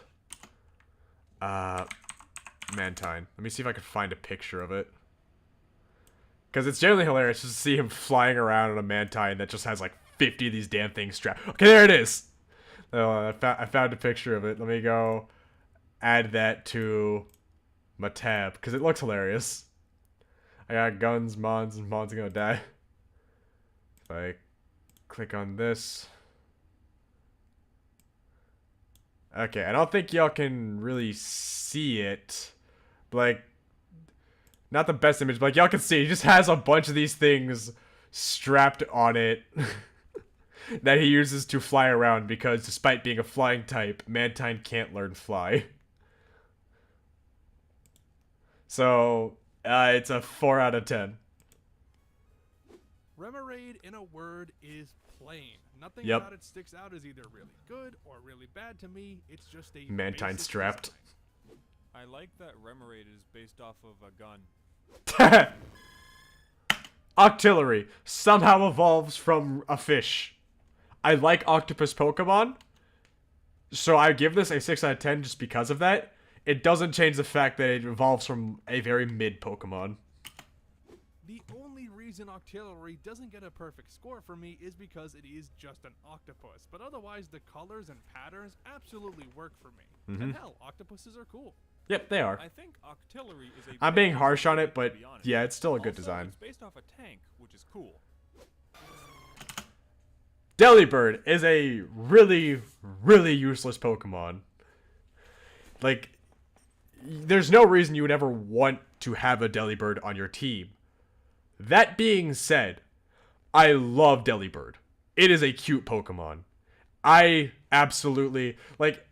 Mantine. Let me see if I can find a picture of it. Because it's generally hilarious just to see him flying around on a Mantine that just has like 50 of these damn things strapped. Okay, there it is. Oh, I found a picture of it. Let me go add that to my tab because it looks hilarious. I got guns, mons, and mons are gonna die. If I click on this. Okay, I don't think y'all can really see it. But like, not the best image, but like y'all can see, he just has a bunch of these things strapped on it that he uses to fly around because despite being a flying type, Mantine can't learn fly. So, it's a 4 out of 10. Remoraid, in a word, is plain. Nothing Yep. about it sticks out as either really good or really bad to me. It's just a Mantine basic strapped. design. I like that Remoraid is based off of a gun. Octillery somehow evolves from a fish. I like octopus Pokemon, so I give this a 6 out of 10 just because of that. It doesn't change the fact that it evolves from a very mid Pokemon. The only reason Octillery doesn't get a perfect score for me is because it is just an octopus, but otherwise the colors and patterns absolutely work for me. And hell, octopuses are cool. Yep, they are. I think Octillery is a I'm bit being harsh on it, to but be honest. yeah, it's still a good Also, design. It's based off a tank, which is cool. Delibird is a really, really useless Pokemon. Like, there's no reason you would ever want to have a Delibird on your team. That being said, I love Delibird. It is a cute Pokemon. I absolutely, like,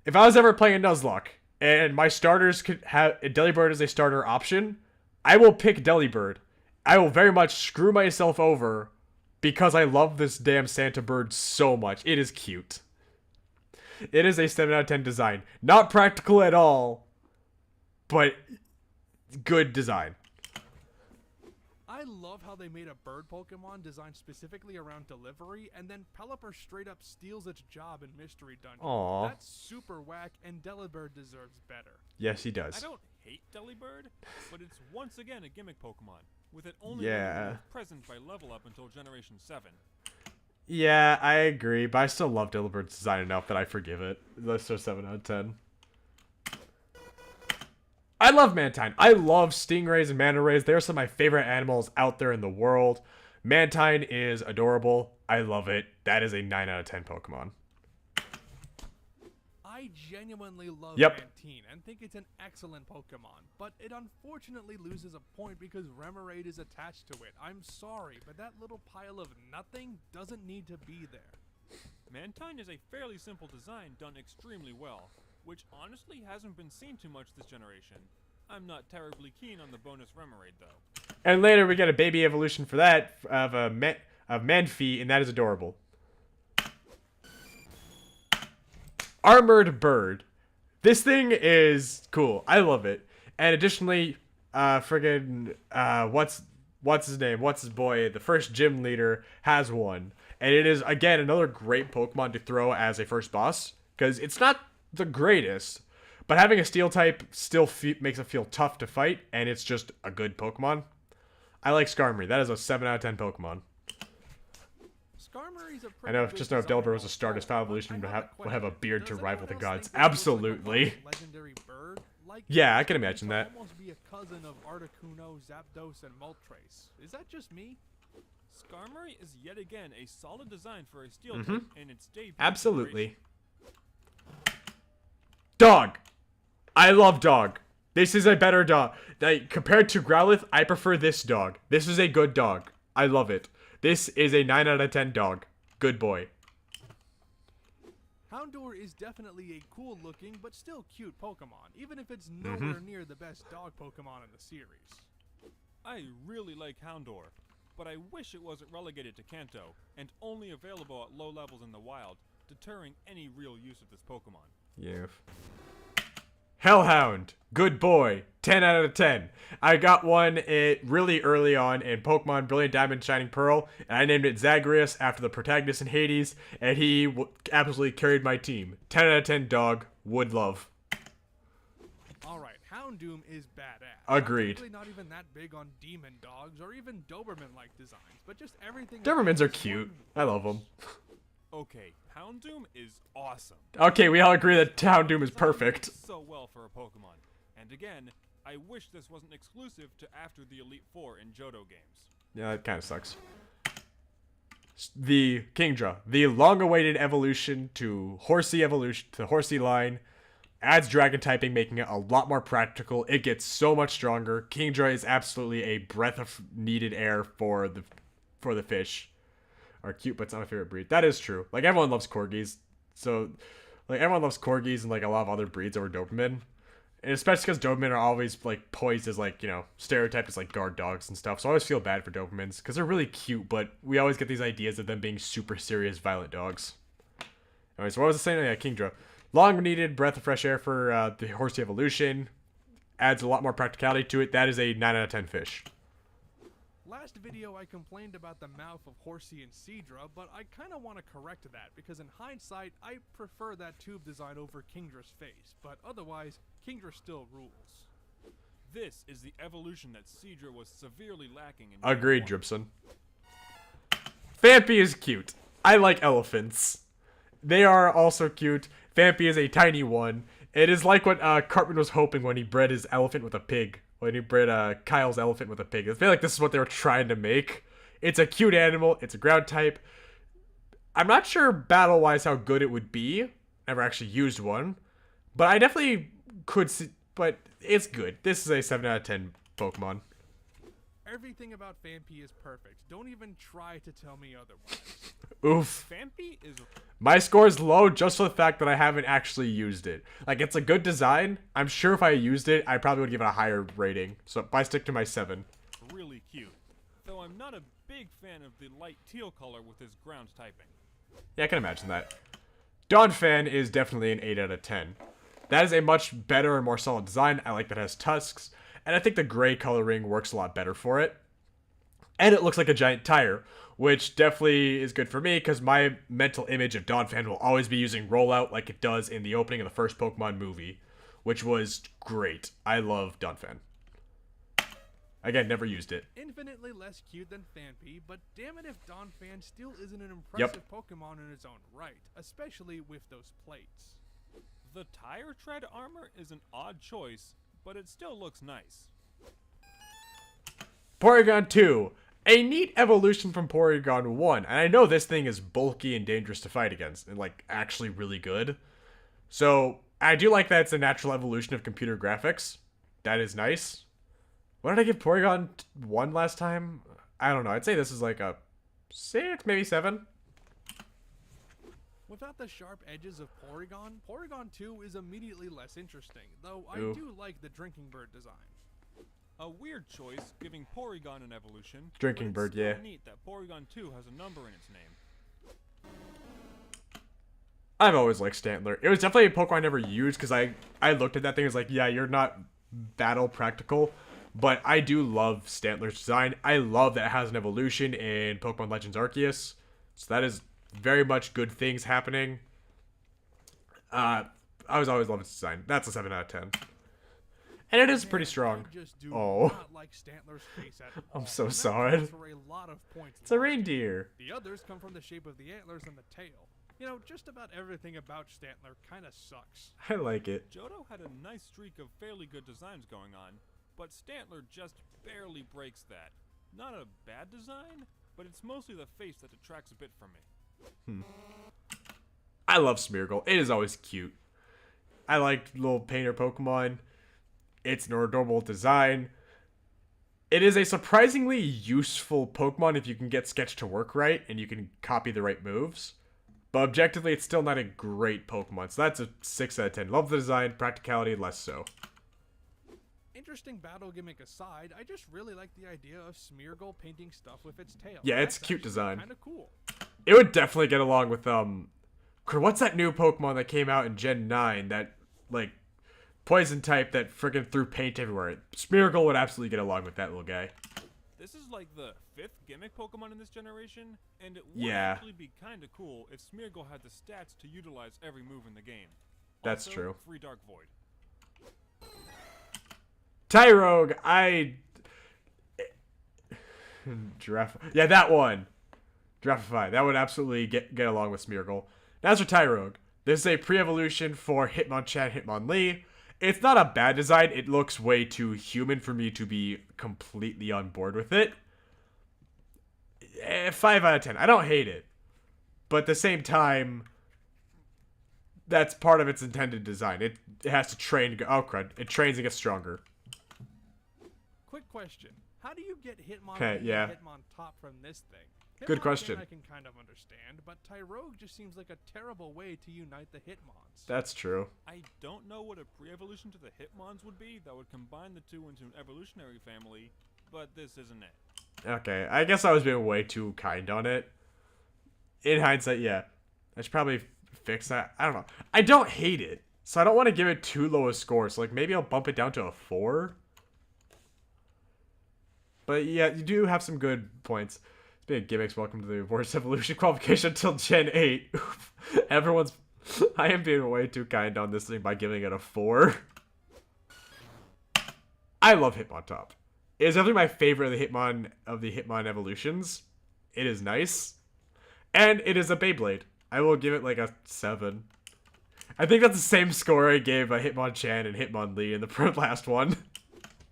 if I was ever playing Nuzlocke and my starters could have a Delibird as a starter option, I will pick Delibird. I will very much screw myself over because I love this damn Santa bird so much. It is cute. It is a 7 out of 10 design. Not practical at all, but good design. I love how they made a bird Pokemon designed specifically around delivery, and then Pelipper straight up steals its job in Mystery Dungeon. Aw. That's super whack, and Delibird deserves better. Yes, he I does. don't hate Delibird, but it's once again a gimmick Pokemon, with it only Yeah. being present by level up until Generation 7. Yeah, I agree, but I still love Delibird's design enough that I forgive it. That's a 7 out of 10. I love Mantine. I love Stingrays and Manta Rays. They're some of my favorite animals out there in the world. Mantine is adorable. I love it. That is a 9 out of 10 Pokemon. I genuinely love Yep. Mantine and think it's an excellent Pokemon, but it unfortunately loses a point because Remoraid is attached to it. I'm sorry, but that little pile of nothing doesn't need to be there. Mantine is a fairly simple design done extremely well, which honestly hasn't been seen too much this generation. I'm not terribly keen on the bonus Remoraid though. And later we get a baby evolution for that of Manphy, and that is adorable. Armored Bird. This thing is cool. I love it. And additionally, what's his name? What's his boy? The first gym leader has one. And it is, again, another great Pokemon to throw as a first boss. Because it's not the greatest, but having a steel type still makes it feel tough to fight. And it's just a good Pokemon. I like Skarmory. That is a 7 out of 10 Pokemon. Skarmory's a I pretty know, good just know if design Delibird was a overall, starter's final but evolution, I will have have a question. beard to Does rival the anyone else gods. think that it looks like Absolutely. a legendary bird? Like Yeah, I it's can going imagine to that. almost be a cousin of Articuno, Zapdos, and Moltres. Is that just me? Skarmory is yet again a solid design for a steel type in its debut. Absolutely. Dog. I love dog. This is a better dog. Like, compared to Growlithe, I prefer this dog. This is a good dog. I love it. This is a 9 out of 10 dog. Good boy. Houndour is definitely a cool looking but still cute Pokemon, even if it's nowhere near the best dog Pokemon in the series. I really like Houndour, but I wish it wasn't relegated to Kanto and only available at low levels in the wild, deterring any real use of this Pokemon. Yeah. Hellhound. Good boy. 10 out of 10. I got one really early on in Pokemon Brilliant Diamond Shining Pearl, and I named it Zagreus after the protagonist in Hades, and he absolutely carried my team. 10 out of 10 dog. Would love. Alright, Houndoom is badass. Agreed. I'm typically not even that big on demon dogs or even Doberman-like designs, but just everything... Dobermans are about this cute. one I love them. Okay, Houndoom is awesome. Okay, we all agree that Houndoom is Designed perfect. so well for a Pokemon, And again, I wish this wasn't exclusive to after the Elite Four in Johto games. Yeah, that kind of sucks. The Kingdra, the long-awaited evolution to Horsey line, adds dragon typing, making it a lot more practical. It gets so much stronger. Kingdra is absolutely a breath of needed air for the fish. Are cute, but it's not my favorite breed. That is true. Like, everyone loves corgis. So, like, everyone loves corgis and, like, a lot of other breeds over Doberman. And especially because Doberman are always, like, poised as, like, you know, stereotyped as, like, guard dogs and stuff. So I always feel bad for Dobermans because they're really cute, but we always get these ideas of them being super serious, violent dogs. Anyway, so what was I saying? Yeah, Kingdra. Long-needed breath of fresh air for the Horsey evolution. Adds a lot more practicality to it. That is a 9 out of 10 fish. Last video I complained about the mouth of Horsey and Seadra, but I kinda want to correct that, because in hindsight, I prefer that tube design over Kingdra's face, but otherwise, Kingdra still rules. This is the evolution that Seadra was severely lacking in Agreed, Gen 1. Dribson. Phanpy is cute. I like elephants. They are also cute. Phanpy is a tiny one. It is like what Cartman was hoping when he bred his elephant with a pig. When he bred Kyle's elephant with a pig. I feel like this is what they were trying to make. It's a cute animal. It's a ground type. I'm not sure battle-wise how good it would be. Never actually used one. But I definitely could see... But it's good. This is a 7 out of 10 Pokemon. Everything about Phanpy is perfect. Don't even try to tell me otherwise. Oof. Phanpy is... My score is low just for the fact that I haven't actually used it. Like, it's a good design. I'm sure if I used it, I probably would give it a higher rating. So I stick to my 7. really cute. Though I'm not a big fan of the light teal color with his ground typing. Yeah, I can imagine that. Donphan is definitely an 8 out of 10. That is a much better and more solid design. I like that it has tusks. And I think the gray coloring works a lot better for it. And it looks like a giant tire, which definitely is good for me because my mental image of Donphan will always be using rollout like it does in the opening of the first Pokemon movie, which was great. I love Donphan. Again, never used it. Infinitely less cute than Phanpy, but damn it if Donphan still isn't an impressive Pokemon in its own right, especially with those plates. The tire tread armor is an odd choice, but it still looks nice. Porygon 2. A neat evolution from Porygon 1. And I know this thing is bulky and dangerous to fight against, and like actually really good. So I do like that it's a natural evolution of computer graphics. That is nice. What did I give Porygon 1 last time? I don't know. I'd say this is like a 6, maybe 7. Without the sharp edges of Porygon, Porygon 2 is immediately less interesting, though I Ooh. do like the Drinking Bird design. A weird choice, giving Porygon an evolution. Drinking but Bird, it's still yeah. neat that Porygon 2 has a number in its name. I've always liked Stantler. It was definitely a Pokemon I never used because I looked at that thing and was like, yeah, you're not battle practical. But I do love Stantler's design. I love that it has an evolution in Pokemon Legends Arceus. So that is very much good things happening. I was always loving its design. That's a 7 out of 10. And it is pretty strong. I just do Oh. not like Stantler's face at all. I'm so and that sorry. counts for a lot of points It's a lost. reindeer. The others come from the shape of the antlers and the tail. You know, just about everything about Stantler kind of sucks. I like it. Johto had a nice streak of fairly good designs going on, but Stantler just barely breaks that. Not a bad design, but it's mostly the face that detracts a bit from me. I love Smeargle. It is always cute. I like little painter Pokemon. It's an adorable design. It is a surprisingly useful Pokemon if you can get Sketch to work right and you can copy the right moves. But objectively, it's still not a great Pokemon. So that's a 6 out of 10. Love the design, practicality, less so. Interesting battle gimmick aside, I just really like the idea of Smeargle painting stuff with its tail. Yeah, it's cute design. Kind of cool. It would definitely get along with, what's that new Pokemon that came out in Gen 9 that, like, poison type that friggin' threw paint everywhere? Smeargle would absolutely get along with that little guy. This is like the 5th gimmick Pokemon in this generation, and it would Yeah. actually be kinda cool if Smeargle had the stats to utilize every move in the game. That's Also, true. Free Dark Void. Tyrogue, Giraffe. Yeah, that one. Giraffify. That would absolutely get along with Smeargle. Now as for Tyrogue, this is a pre-evolution for Hitmonchan, Hitmonlee. It's not a bad design. It looks way too human for me to be completely on board with it. 5 out of 10. I don't hate it. But at the same time, that's part of its intended design. It has to train. Oh, crud. It trains and gets stronger. Quick question. How do you get Hitmon Okay, and yeah. Hitmon top from this thing? Good Hitmonchan question. I can kind of understand, but Tyrogue just seems like a terrible way to unite the Hitmons. That's true. I don't know what a pre-evolution to the Hitmons would be that would combine the two into an evolutionary family, but this isn't it. Okay, I guess I was being way too kind on it. In hindsight, yeah. I should probably fix that. I don't know. I don't hate it, so I don't want to give it too low a score. So, like, maybe I'll bump it down to a 4. But, yeah, you do have some good points. Speaking of gimmicks, welcome to the worst evolution qualification until Gen 8. Oof. Everyone's... I am being way too kind on this thing by giving it a 4. I love Hitmontop. It is definitely my favorite of the Hitmon evolutions. It is nice. And it is a Beyblade. I will give it like a 7. I think that's the same score I gave a Hitmonchan and Hitmonlee in the last one.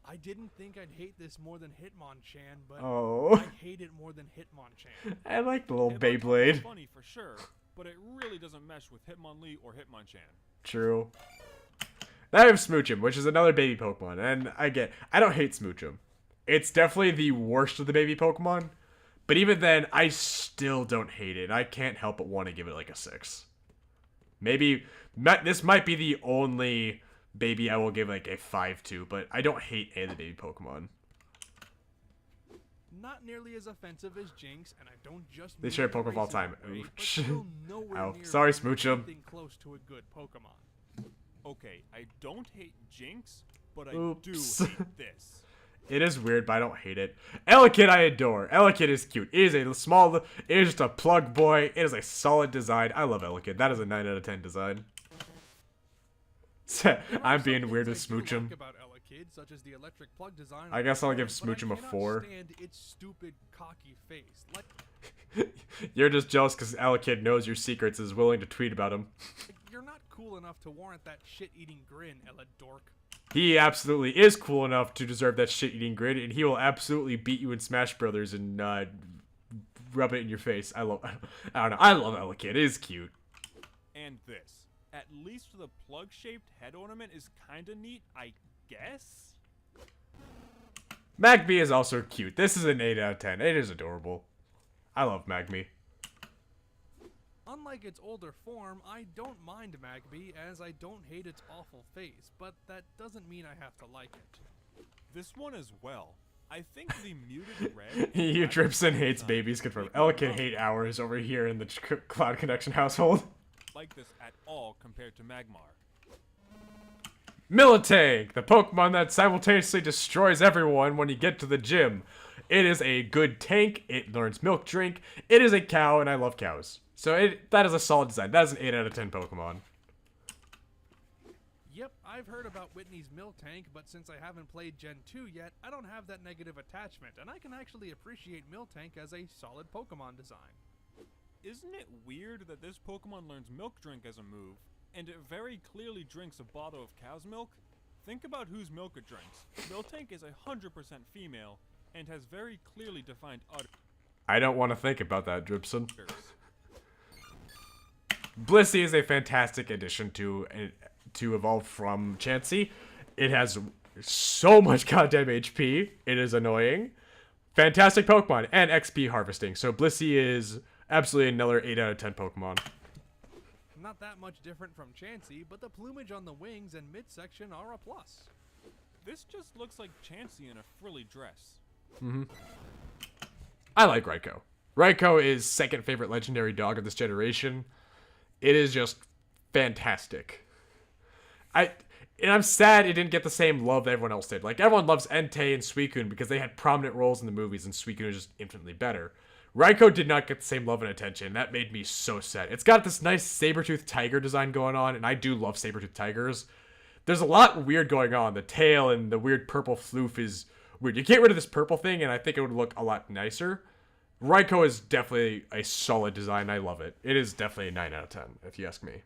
I didn't think I'd hate this more than Hitmonchan, but Oh. I hate it more than Hitmonchan. I like the little Hitmontop is Beyblade. funny for sure, but it really doesn't mesh with Hitmonlee or Hitmonchan. True. Now I have Smoochum, which is another baby Pokemon. And I don't hate Smoochum. It's definitely the worst of the baby Pokemon. But even then, I still don't hate it. I can't help but want to give it like a 6. Maybe this might be the only baby I will give like a 5 to, but I don't hate any of the baby Pokemon. Not nearly as offensive as Jinx, and I don't just They mean share in a Pokemon of all racist time. way, Ooh. but still nowhere Ow. near Sorry, being Smoochum. anything close to a good Pokemon. Okay, I don't hate Jinx, but I Oops. do hate this. It is weird, but I don't hate it. Elekid I adore. Elekid is cute. It is a small... It is just a plug boy. It is a solid design. I love Elekid. That is a 9 out of 10 design. There are I'm some being things weird I with do like Smoochum. about Elekid, such as the electric plug design. I guess I'll give but I Smoochum a cannot 4. stand its stupid, cocky face. Like, You're just jealous because Elekid knows your secrets and is willing to tweet about them. you're not cool enough to warrant that shit-eating grin, Ella dork. He absolutely is cool enough to deserve that shit-eating grin, and he will absolutely beat you in Smash Brothers and rub it in your face. I don't know. I love Elekid. It is cute. And this. At least the plug-shaped head ornament is kinda neat, I guess? Magby is also cute. This is an 8 out of 10. It is adorable. I love Magby. Unlike its older form, I don't mind Magby, as I don't hate its awful face, but that doesn't mean I have to like it. This one as well. I think the muted red... You Dripson hates babies confirmed. Elekid hate hours over here in the CloudConnection household. Like this at all compared to Magmar. Miltank, the Pokemon that simultaneously destroys everyone when you get to the gym. It is a good tank. It learns Milk Drink. It is a cow, and I love cows. So that is a solid design. That is an 8 out of 10 Pokemon. Yep, I've heard about Whitney's Miltank, but since I haven't played Gen 2 yet, I don't have that negative attachment, and I can actually appreciate Miltank as a solid Pokemon design. Isn't it weird that this Pokemon learns Milk Drink as a move, and it very clearly drinks a bottle of cow's milk? Think about whose milk it drinks. Miltank is 100% female, and has very clearly defined udders. I don't want to think about that, Dripson. Blissey is a fantastic addition to evolve from Chansey. It has so much goddamn HP. It is annoying. Fantastic Pokemon and XP harvesting. So Blissey is absolutely another 8 out of 10 Pokemon. Not that much different from Chansey, but the plumage on the wings and midsection are a plus. This just looks like Chansey in a frilly dress. I like Raikou. Raikou is second favorite legendary dog of this generation. It is just fantastic. I'm sad it didn't get the same love that everyone else did. Like, everyone loves Entei and Suicune because they had prominent roles in the movies and Suicune is just infinitely better. Raikou did not get the same love and attention. That made me so sad. It's got this nice saber-toothed tiger design going on, and I do love saber-toothed tigers. There's a lot weird going on. The tail and the weird purple floof is weird. You get rid of this purple thing, and I think it would look a lot nicer. Raikou is definitely a solid design. I love it. It is definitely a 9 out of 10, if you ask me.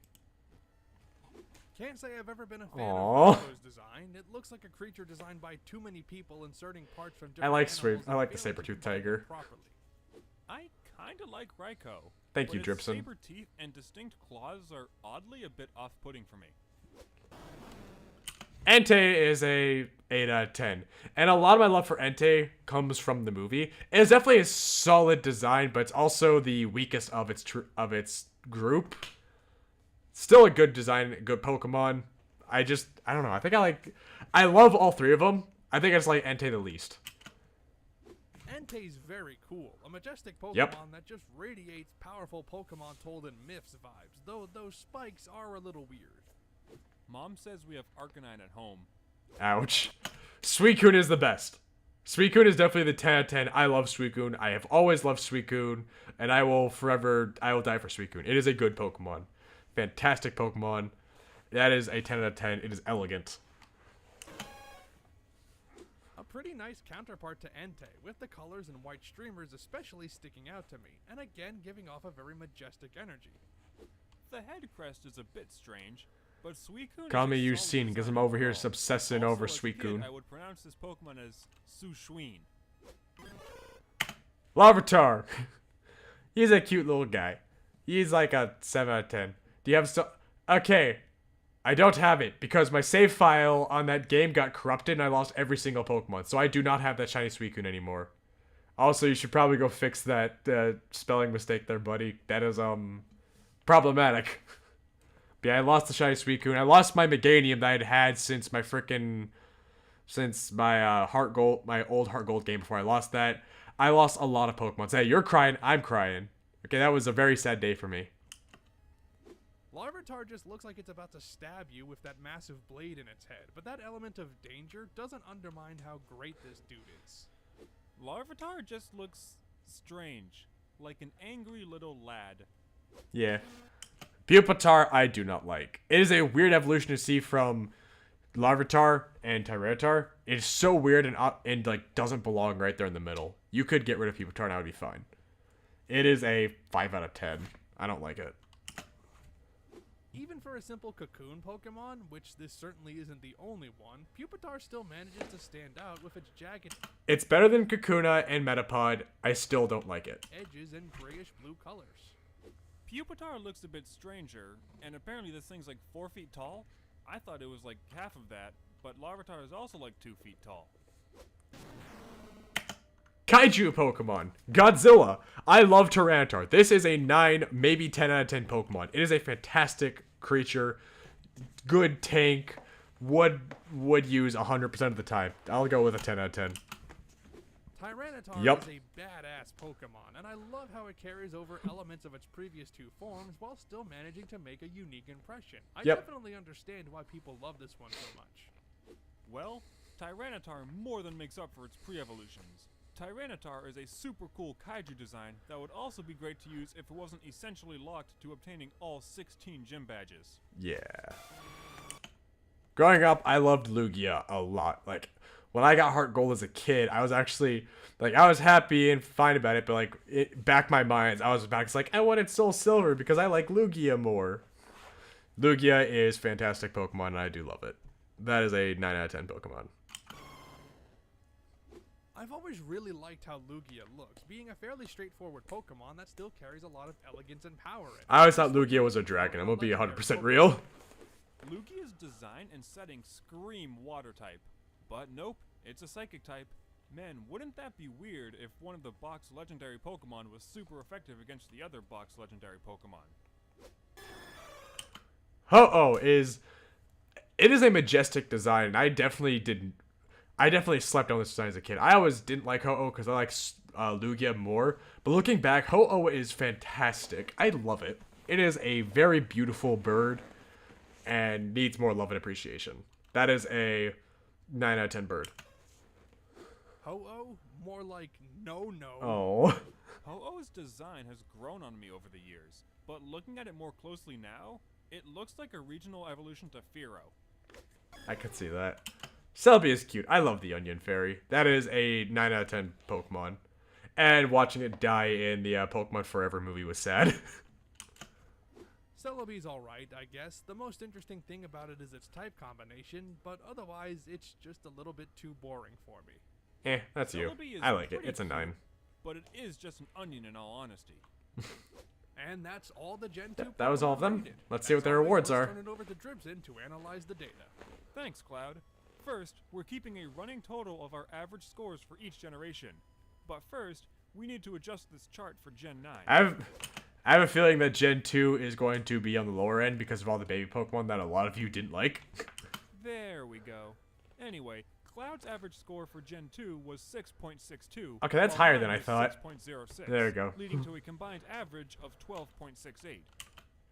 Can't say I've ever been a fan Aw. of Raico's design. It looks like a creature designed by too many people inserting parts from different like animals I like and the failing to saber-toothed combine them tiger. properly. I kinda like Raikou. Thank but you, its Dribson. saber teeth and distinct claws are oddly a bit off-putting for me. Entei is a 8 out of 10. And a lot of my love for Entei comes from the movie. It is definitely a solid design, but it's also the weakest of its group. Still a good design, good Pokemon. I don't know. I love all three of them. I think I just like Entei the least. Entei's very cool. A majestic Pokemon Yep. that just radiates powerful Pokemon told in myths vibes, though those spikes are a little weird. Mom says we have Arcanine at home. Ouch. Suicune is the best. Suicune is definitely the 10 out of 10. I love Suicune. I have always loved Suicune, and I will die for Suicune. It is a good Pokemon. Fantastic Pokemon. That is a 10 out of 10. It is elegant. A pretty nice counterpart to Entei, with the colors and white streamers especially sticking out to me, and again giving off a very majestic energy. The head crest is a bit strange, but Suicune Call is me a you solid seen, because I'm design over here overall. obsessing Also, over as a kid, Suicune. I would pronounce this Pokemon as Sushween. Larvitar. He's a cute little guy. He's like a 7 out of 10. Do you have Okay. I don't have it because my save file on that game got corrupted and I lost every single Pokemon. So I do not have that shiny Suicune anymore. Also, you should probably go fix that spelling mistake there, buddy. That is problematic. But yeah, I lost the shiny Suicune. I lost my Meganium that I'd had since my Heart Gold, my old Heart Gold game before I lost that. I lost a lot of Pokemon. Hey, you're crying, I'm crying. Okay, that was a very sad day for me. Larvitar just looks like it's about to stab you with that massive blade in its head, but that element of danger doesn't undermine how great this dude is. Larvitar just looks strange, like an angry little lad. Yeah. Pupitar, I do not like. It is a weird evolution to see from Larvitar and Tyranitar. It is so weird and like doesn't belong right there in the middle. You could get rid of Pupitar and I would be fine. It is a 5 out of 10. I don't like it. Even for a simple cocoon Pokemon, which this certainly isn't the only one, Pupitar still manages to stand out with its jagged It's better than Kakuna and Metapod. I still don't like it. edges and grayish-blue colors. Pupitar looks a bit stranger, and apparently this thing's like 4 feet tall. I thought it was like half of that, but Larvitar is also like 2 feet tall. Kaiju Pokemon. Godzilla. I love Tyranitar. This is a 9, maybe 10 out of 10 Pokemon. It is a fantastic creature. Good tank. Would use 100% of the time. I'll go with a 10 out of 10. Tyranitar Yup. is a badass Pokemon, and I love how it carries over elements of its previous two forms while still managing to make a unique impression. I Yep. definitely understand why people love this one so much. Well, Tyranitar more than makes up for its pre-evolutions. Tyranitar is a super cool kaiju design that would also be great to use if it wasn't essentially locked to obtaining all 16 gym badges. Yeah. Growing up, I loved Lugia a lot. Like, when I got Heart Gold as a kid, I was actually, like, I was happy and fine about it, but, like, back my mind, I was back, it's like, I wanted Soul Silver because I like Lugia more. Lugia is fantastic Pokemon, and I do love it. That is a 9 out of 10 Pokemon. I've always really liked how Lugia looks, being a fairly straightforward Pokemon that still carries a lot of elegance and power in it. I always thought Lugia was a dragon. I'm gonna be 100% real. Lugia's design and setting scream water type. But nope, it's a psychic type. Man, wouldn't that be weird if one of the box legendary Pokemon was super effective against the other box legendary Pokemon? Ho-Oh is a majestic design, and I definitely slept on this design as a kid. I always didn't like Ho-Oh because I like Lugia more. But looking back, Ho-Oh is fantastic. I love it. It is a very beautiful bird and needs more love and appreciation. That is a 9 out of 10 bird. Ho-Oh? More like no. Oh. Ho-Oh's design has grown on me over the years, but looking at it more closely now, it looks like a regional evolution to Fearow. I could see that. Celebi is cute. I love the Onion Fairy. That is a 9 out of 10 Pokemon. And watching it die in the Pokemon Forever movie was sad. Celebi's alright, I guess. The most interesting thing about it is its type combination, but otherwise, it's just a little bit too boring for me. That's you. Celebi is I like it. pretty It's a 9. cute, but it is just an onion in all honesty. And that's all the Gen 2 That was all of Pokemon them? rated. Let's see what As their always, rewards let's are. Turn it over to Dribson to analyze the data. Thanks, Cloud. First, we're keeping a running total of our average scores for each generation. But first, we need to adjust this chart for Gen 9. I have a feeling that Gen 2 is going to be on the lower end because of all the baby Pokemon that a lot of you didn't like. There we go. Anyway, Cloud's average score for Gen 2 was 6.62. Okay, that's while higher mine than I was thought. 6.06, There we go. leading to a combined average of 12.68.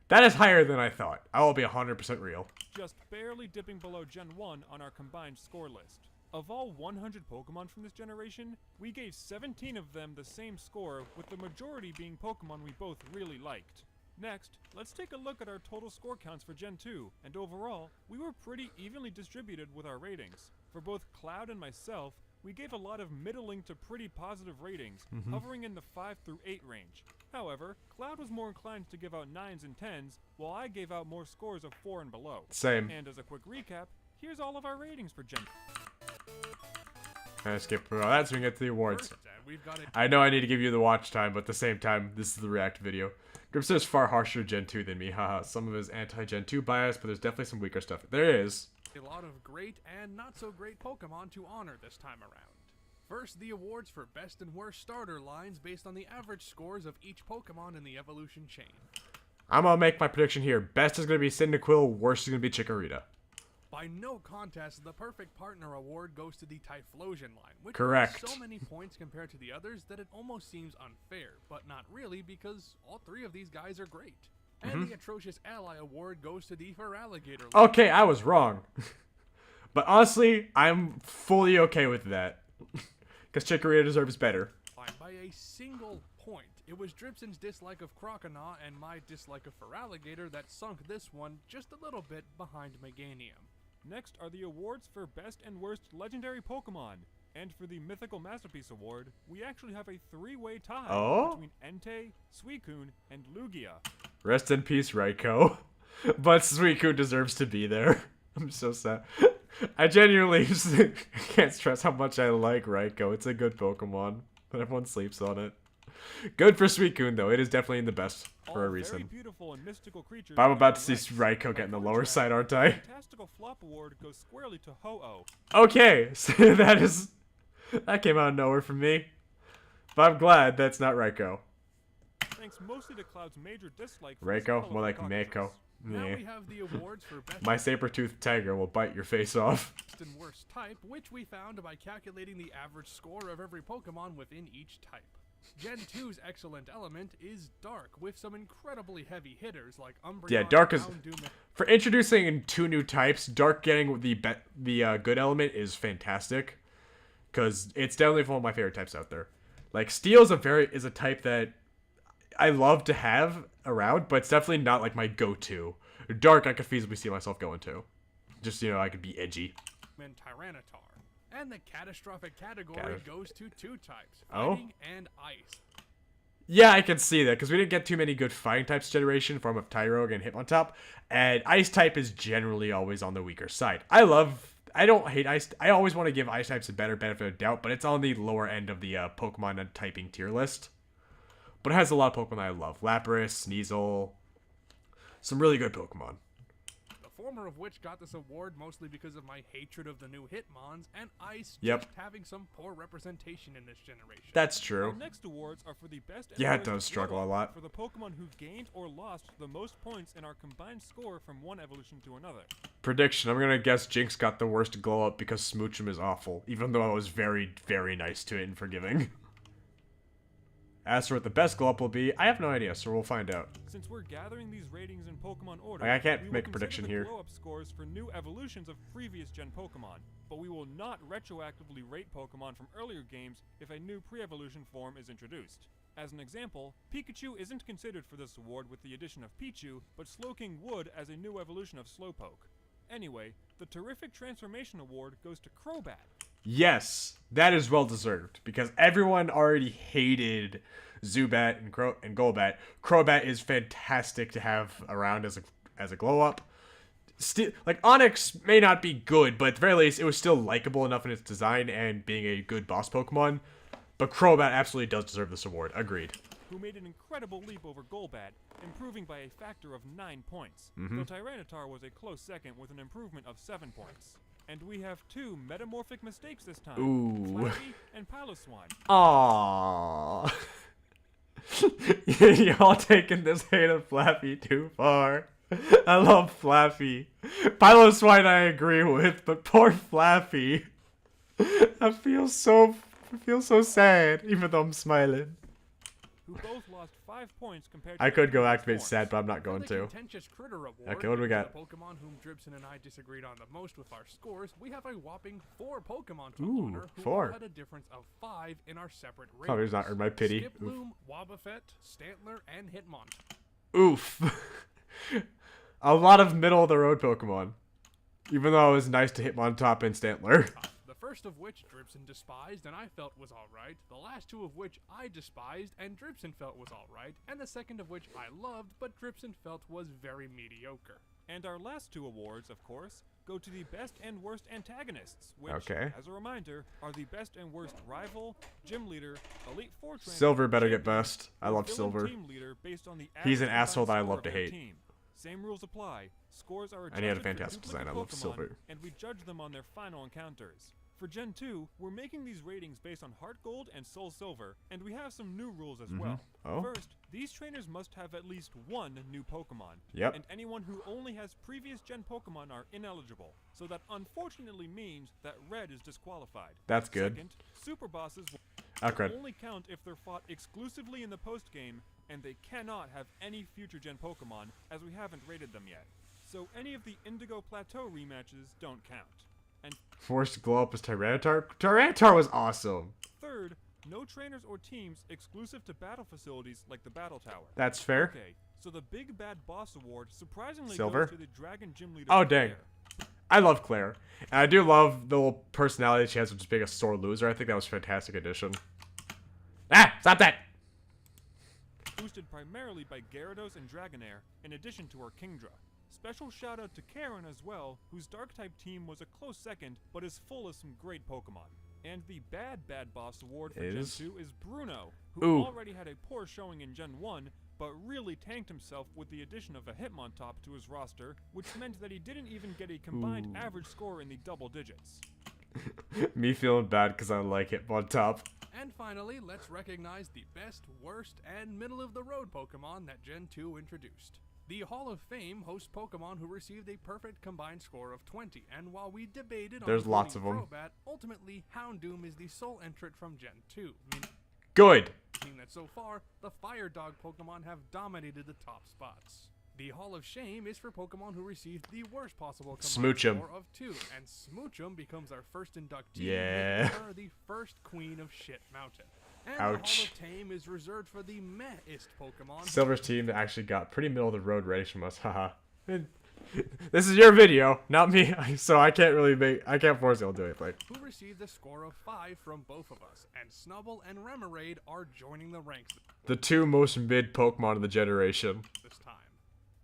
That is higher than I thought. I will be 100% real. Just barely dipping below Gen 1 on our combined score list. Of all 100 Pokemon from this generation, we gave 17 of them the same score, with the majority being Pokemon we both really liked. Next, let's take a look at our total score counts for Gen 2, and overall, we were pretty evenly distributed with our ratings. For both Cloud and myself, we gave a lot of middling to pretty positive ratings, hovering in the 5 through 8 range. However, Cloud was more inclined to give out 9s and 10s, while I gave out more scores of 4 and below. Same. And as a quick recap, here's all of our ratings for Gen. I skip through all that so we can get to the awards. First, we've got I know I need to give you the watch time, but at the same time, this is the react video. Dripster is far harsher to Gen 2 than me, haha. Some of his anti-Gen 2 bias, but there's definitely some weaker stuff. There is. a lot of great and not so great Pokemon to honor this time around. First, the awards for best and worst starter lines based on the average scores of each Pokemon in the evolution chain. I'm gonna make my prediction here. Best is gonna be Cyndaquil, worst is gonna be Chikorita. By no contest, the perfect partner award goes to the Typhlosion line, which Correct. has so many points compared to the others that it almost seems unfair, but not really because all 3 of these guys are great. And the atrocious ally award goes to the Feraligatr line. Okay, I was wrong. But honestly, I'm fully okay with that. Because Chikorita deserves better. By a single point. It was Dribson's dislike of Croconaw and my dislike of Feraligatr that sunk this one just a little bit behind Meganium. Next are the awards for best and worst legendary Pokemon. And for the Mythical Masterpiece Award, we actually have a 3-way tie between Entei, Suicune, and Lugia. Rest in peace, Raikou. But Suicune deserves to be there. I'm so sad. I genuinely can't stress how much I like Raikou. It's a good Pokemon, but everyone sleeps on it. Good for Suicune, though. It is definitely in the best for a All reason. very beautiful and mystical creatures. But I'm are about to see correct. Raikou get in the For lower contrast, side, aren't the I? Fantastical Flop Award goes squarely to Ho-Oh. Okay, so that came out of nowhere from me. But I'm glad that's not Raikou. Thanks mostly to Cloud's major dislike for this Raikou? level More of like Cockatrice. Mako. Now Yeah. we have the awards for best My saber-toothed tiger will bite your face off. and worst type, which we found by calculating the average score of every Pokemon within each type. Gen 2's excellent element is Dark, with some incredibly heavy hitters like Umbreon, Yeah, Dark is... Houndoom, For introducing 2 new types, Dark getting the good element is fantastic. Because it's definitely one of my favorite types out there. Like, Steel is a type that I love to have around, but it's definitely not like my go-to. Dark, I could feasibly see myself going to. Just, I could be edgy. and Tyranitar. And the catastrophic category goes to 2 types, Oh? Fighting and Ice. Yeah, I can see that, because we didn't get too many good fighting types generation, form of Tyrogue and Hitmontop, and Ice type is generally always on the weaker side. I don't hate Ice. I always want to give Ice types a better benefit of doubt, but it's on the lower end of the Pokemon typing tier list. But it has a lot of Pokemon that I love. Lapras, Sneasel, some really good Pokemon. The former of which got this award mostly because of my hatred of the new Hitmons, and Ice Yep. just having some poor representation in this generation. That's Our true. next awards are for the best and Yeah, it worst does struggle glow-up a lot. for the Pokemon who gained or lost the most points in our combined score from one evolution to another. Prediction, I'm going to guess Jinx got the worst glow up because Smoochum is awful, even though I was very, very nice to it and forgiving. As for what the best glow up will be, I have no idea, so we'll find out. Since we're gathering these ratings in Pokemon order, I can't we will make a consider prediction the here. glow-up scores for new evolutions of previous gen Pokemon, but we will not retroactively rate Pokemon from earlier games if a new pre-evolution form is introduced. As an example, Pikachu isn't considered for this award with the addition of Pichu, but Slowking would as a new evolution of Slowpoke. Anyway, the Terrific Transformation Award goes to Crobat. Yes, that is well deserved because everyone already hated Zubat and Golbat. Crobat is fantastic to have around as a glow up. Still, like Onyx may not be good, but at the very least, it was still likable enough in its design and being a good boss Pokemon. But Crobat absolutely does deserve this award. Agreed. Who made an incredible leap over Golbat, improving by a factor of 9 points. Though Tyranitar was a close second with an improvement of 7 points. And we have 2 metamorphic mistakes this time. Ooh. Flappy and Piloswine. Aww. Y'all taking this hate of Flappy too far. I love Flappy. Piloswine I agree with, but poor Flappy. I feel so sad, even though I'm smiling. Who both lost 5 points compared to I could go their activate forms. sad, but I'm not For going the to. contentious Critter Award, Okay, what do we got? The Pokemon whom Dribson and I disagreed on the most with our scores, we have a whopping 4 Pokemon to Ooh, honor who 4. all had a difference of 5 in our separate ratings. Oh, he's not earned my pity. Oof. Skiploom, Wobbuffet, Stantler, and Hitmontop. Oof. A lot of middle of the road Pokemon. Even though it was nice to Hitmontop and Stantler. The first of which Dribson despised and I felt was alright, the last 2 of which I despised and Dribson felt was alright, and the second of which I loved but Dribson felt was very mediocre. And our last 2 awards, of course, go to the best and worst antagonists, which, Okay. as a reminder, are the best and worst rival, gym leader, elite 4 trainer, Silver better get champion, best. I or love villain Silver. team leader based on the He's an average asshole that I combined love score to of their hate. team. Same rules apply. Scores are And he had a adjusted for fantastic design. I duplicate love Pokemon, Silver. and we judge them on their final encounters. For Gen 2, we're making these ratings based on Heart Gold and Soul Silver, and we have some new rules as well. Oh. First, these trainers must have at least 1 new Pokemon. Yep. And anyone who only has previous Gen Pokemon are ineligible. So that unfortunately means that Red is disqualified. That's good. Second, Super Bosses Okay. will only count if they're fought exclusively in the post-game, and they cannot have any future Gen Pokemon, as we haven't rated them yet. So any of the Indigo Plateau rematches don't count. And Forced to glow up as Tyranitar. Tyranitar was awesome. third, no trainers or teams exclusive to battle facilities like the Battle Tower. That's fair. Okay, so the Big Bad Boss Award surprisingly Silver? goes to the Dragon Gym Leader. Oh, dang. Claire. I love Claire. And I do love the little personality she has of just being a sore loser. I think that was a fantastic addition. Ah! Stop that! Boosted primarily by Gyarados and Dragonair, in addition to her Kingdra. Special shout out to Karen as well, whose Dark-type team was a close second, but is full of some great Pokemon. And the Bad Boss Award for Is? Gen 2 is Bruno, who Ooh. already had a poor showing in Gen 1, but really tanked himself with the addition of a Hitmontop to his roster, which meant that he didn't even get a combined average score in the double digits. Me feeling bad because I like it on top. And finally, let's recognize the best, worst, and middle-of-the-road Pokemon that Gen 2 introduced. The Hall of Fame hosts Pokemon who received a perfect combined score of 20, and while we debated There's on lots including of 'em. Crobat, ultimately Houndoom is the sole entrant from Gen 2, Good. meaning that so far, the Fire Dog Pokemon have dominated the top spots. The Hall of Shame is for Pokemon who received the worst possible combined Smooch 'em. score of 2, and Smoochum becomes our first inductee, Yeah. making her the first queen of Shit Mountain. And the Ouch. Hall of Tame is reserved for the meh-ist Pokemon. Silver's team actually got pretty middle of the road ratings from us. Haha. This is your video, not me, so I can't force y'all to do anything. who received a score of 5 from both of us, and Snubbull and Remoraid are joining the ranks The 2 most mid Pokemon of the generation. this time.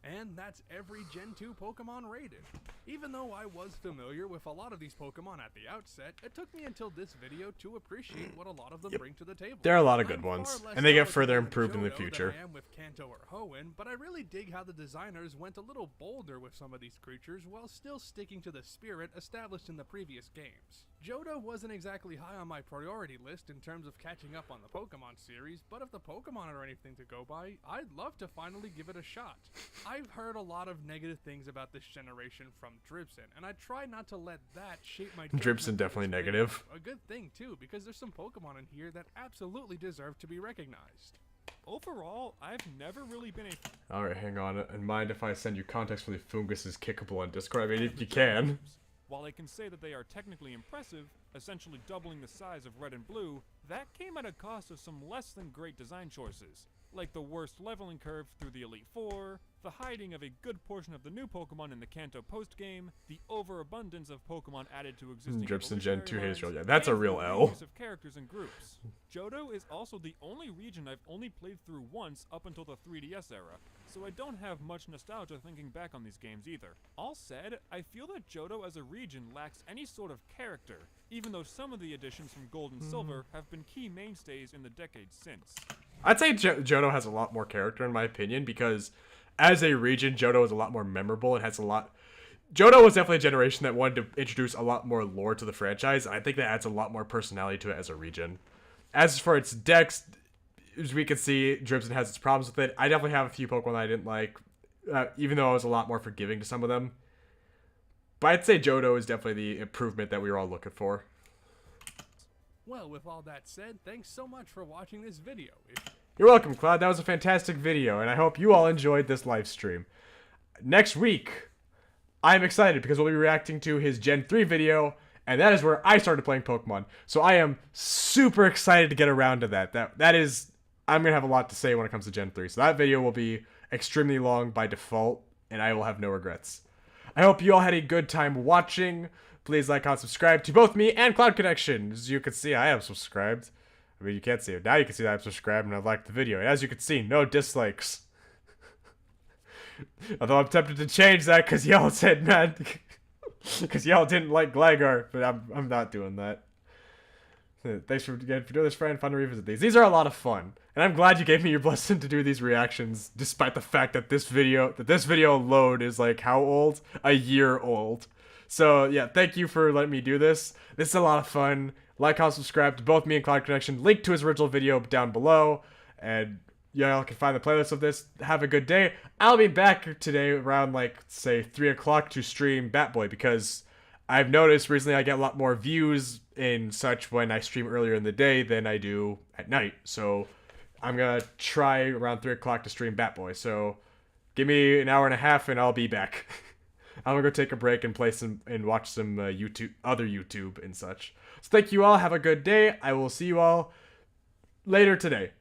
And that's every Gen 2 Pokemon rated. Even though I was familiar with a lot of these Pokemon at the outset, it took me until this video to appreciate what a lot of them bring to the table. There are a lot of good I'm far ones, less and they get knowledgeable further with improved in the Johto future. than I am with Kanto or Hoenn, but I really dig how the designers went a little bolder with some of these creatures while still sticking to the spirit established in the previous games. Johto wasn't exactly high on my priority list in terms of catching up on the Pokemon series, but if the Pokemon are anything to go by, I'd love to finally give it a shot. I've heard a lot of negative things about this generation from Dribson, and I try not to let that shape my judgment Dribson of definitely this video. negative. A good thing too, because there's some Pokemon in here that absolutely deserve to be recognized. Overall, I've never really been a Alright, hang on. And mind if I send you context for the Fungus is kickable on Discord? I mean, if you can. While I can say that they are technically impressive, essentially doubling the size of Red and Blue, that came at a cost of some less than great design choices, like the worst leveling curve through the Elite Four, the hiding of a good portion of the new Pokemon in the Kanto post-game, the overabundance of Pokemon added to existing Dribson Gen 2 evolutionary Haze Drill. lines, Yeah, that's a and real the L. reuse of characters and groups. Johto is also the only region I've only played through once up until the 3DS era, so I don't have much nostalgia thinking back on these games either. All said, I feel that Johto as a region lacks any sort of character, even though some of the additions from Gold and Silver have been key mainstays in the decades since. I'd say Johto has a lot more character in my opinion because as a region, Johto is a lot more memorable and has a lot... Johto was definitely a generation that wanted to introduce a lot more lore to the franchise, and I think that adds a lot more personality to it as a region. As for its dex, as we can see, Dribson has its problems with it. I definitely have a few Pokemon that I didn't like, even though I was a lot more forgiving to some of them. But I'd say Johto is definitely the improvement that we were all looking for. Well, with all that said, thanks so much for watching this video. You're welcome, Cloud. That was a fantastic video, and I hope you all enjoyed this live stream. Next week, I'm excited because we'll be reacting to his Gen 3 video, and that is where I started playing Pokemon. So I am super excited to get around to that. That is, I'm going to have a lot to say when it comes to Gen 3. So that video will be extremely long by default, and I will have no regrets. I hope you all had a good time watching. Please like, comment, subscribe to both me and CloudConnection. As you can see, I am subscribed. I mean, you can't see it. Now you can see that I'm subscribed and I've liked the video. And as you can see, no dislikes. Although I'm tempted to change that because y'all said, man, because y'all didn't like Gligar, but I'm not doing that. Thanks for doing this, friend. Fun to revisit these. These are a lot of fun, and I'm glad you gave me your blessing to do these reactions, despite the fact that this video alone is like how old? A year old. So yeah, thank you for letting me do this. This is a lot of fun. Like, comment, subscribe to both me and CloudConnection. Link to his original video down below, and y'all can find the playlist of this. Have a good day. I'll be back today around like say 3 o'clock to stream Batboy because I've noticed recently I get a lot more views and such when I stream earlier in the day than I do at night. So I'm gonna try around 3 o'clock to stream Batboy. So give me an hour and a half and I'll be back. I'm gonna go take a break and play some and watch some other YouTube and such. So thank you all. Have a good day. I will see you all later today.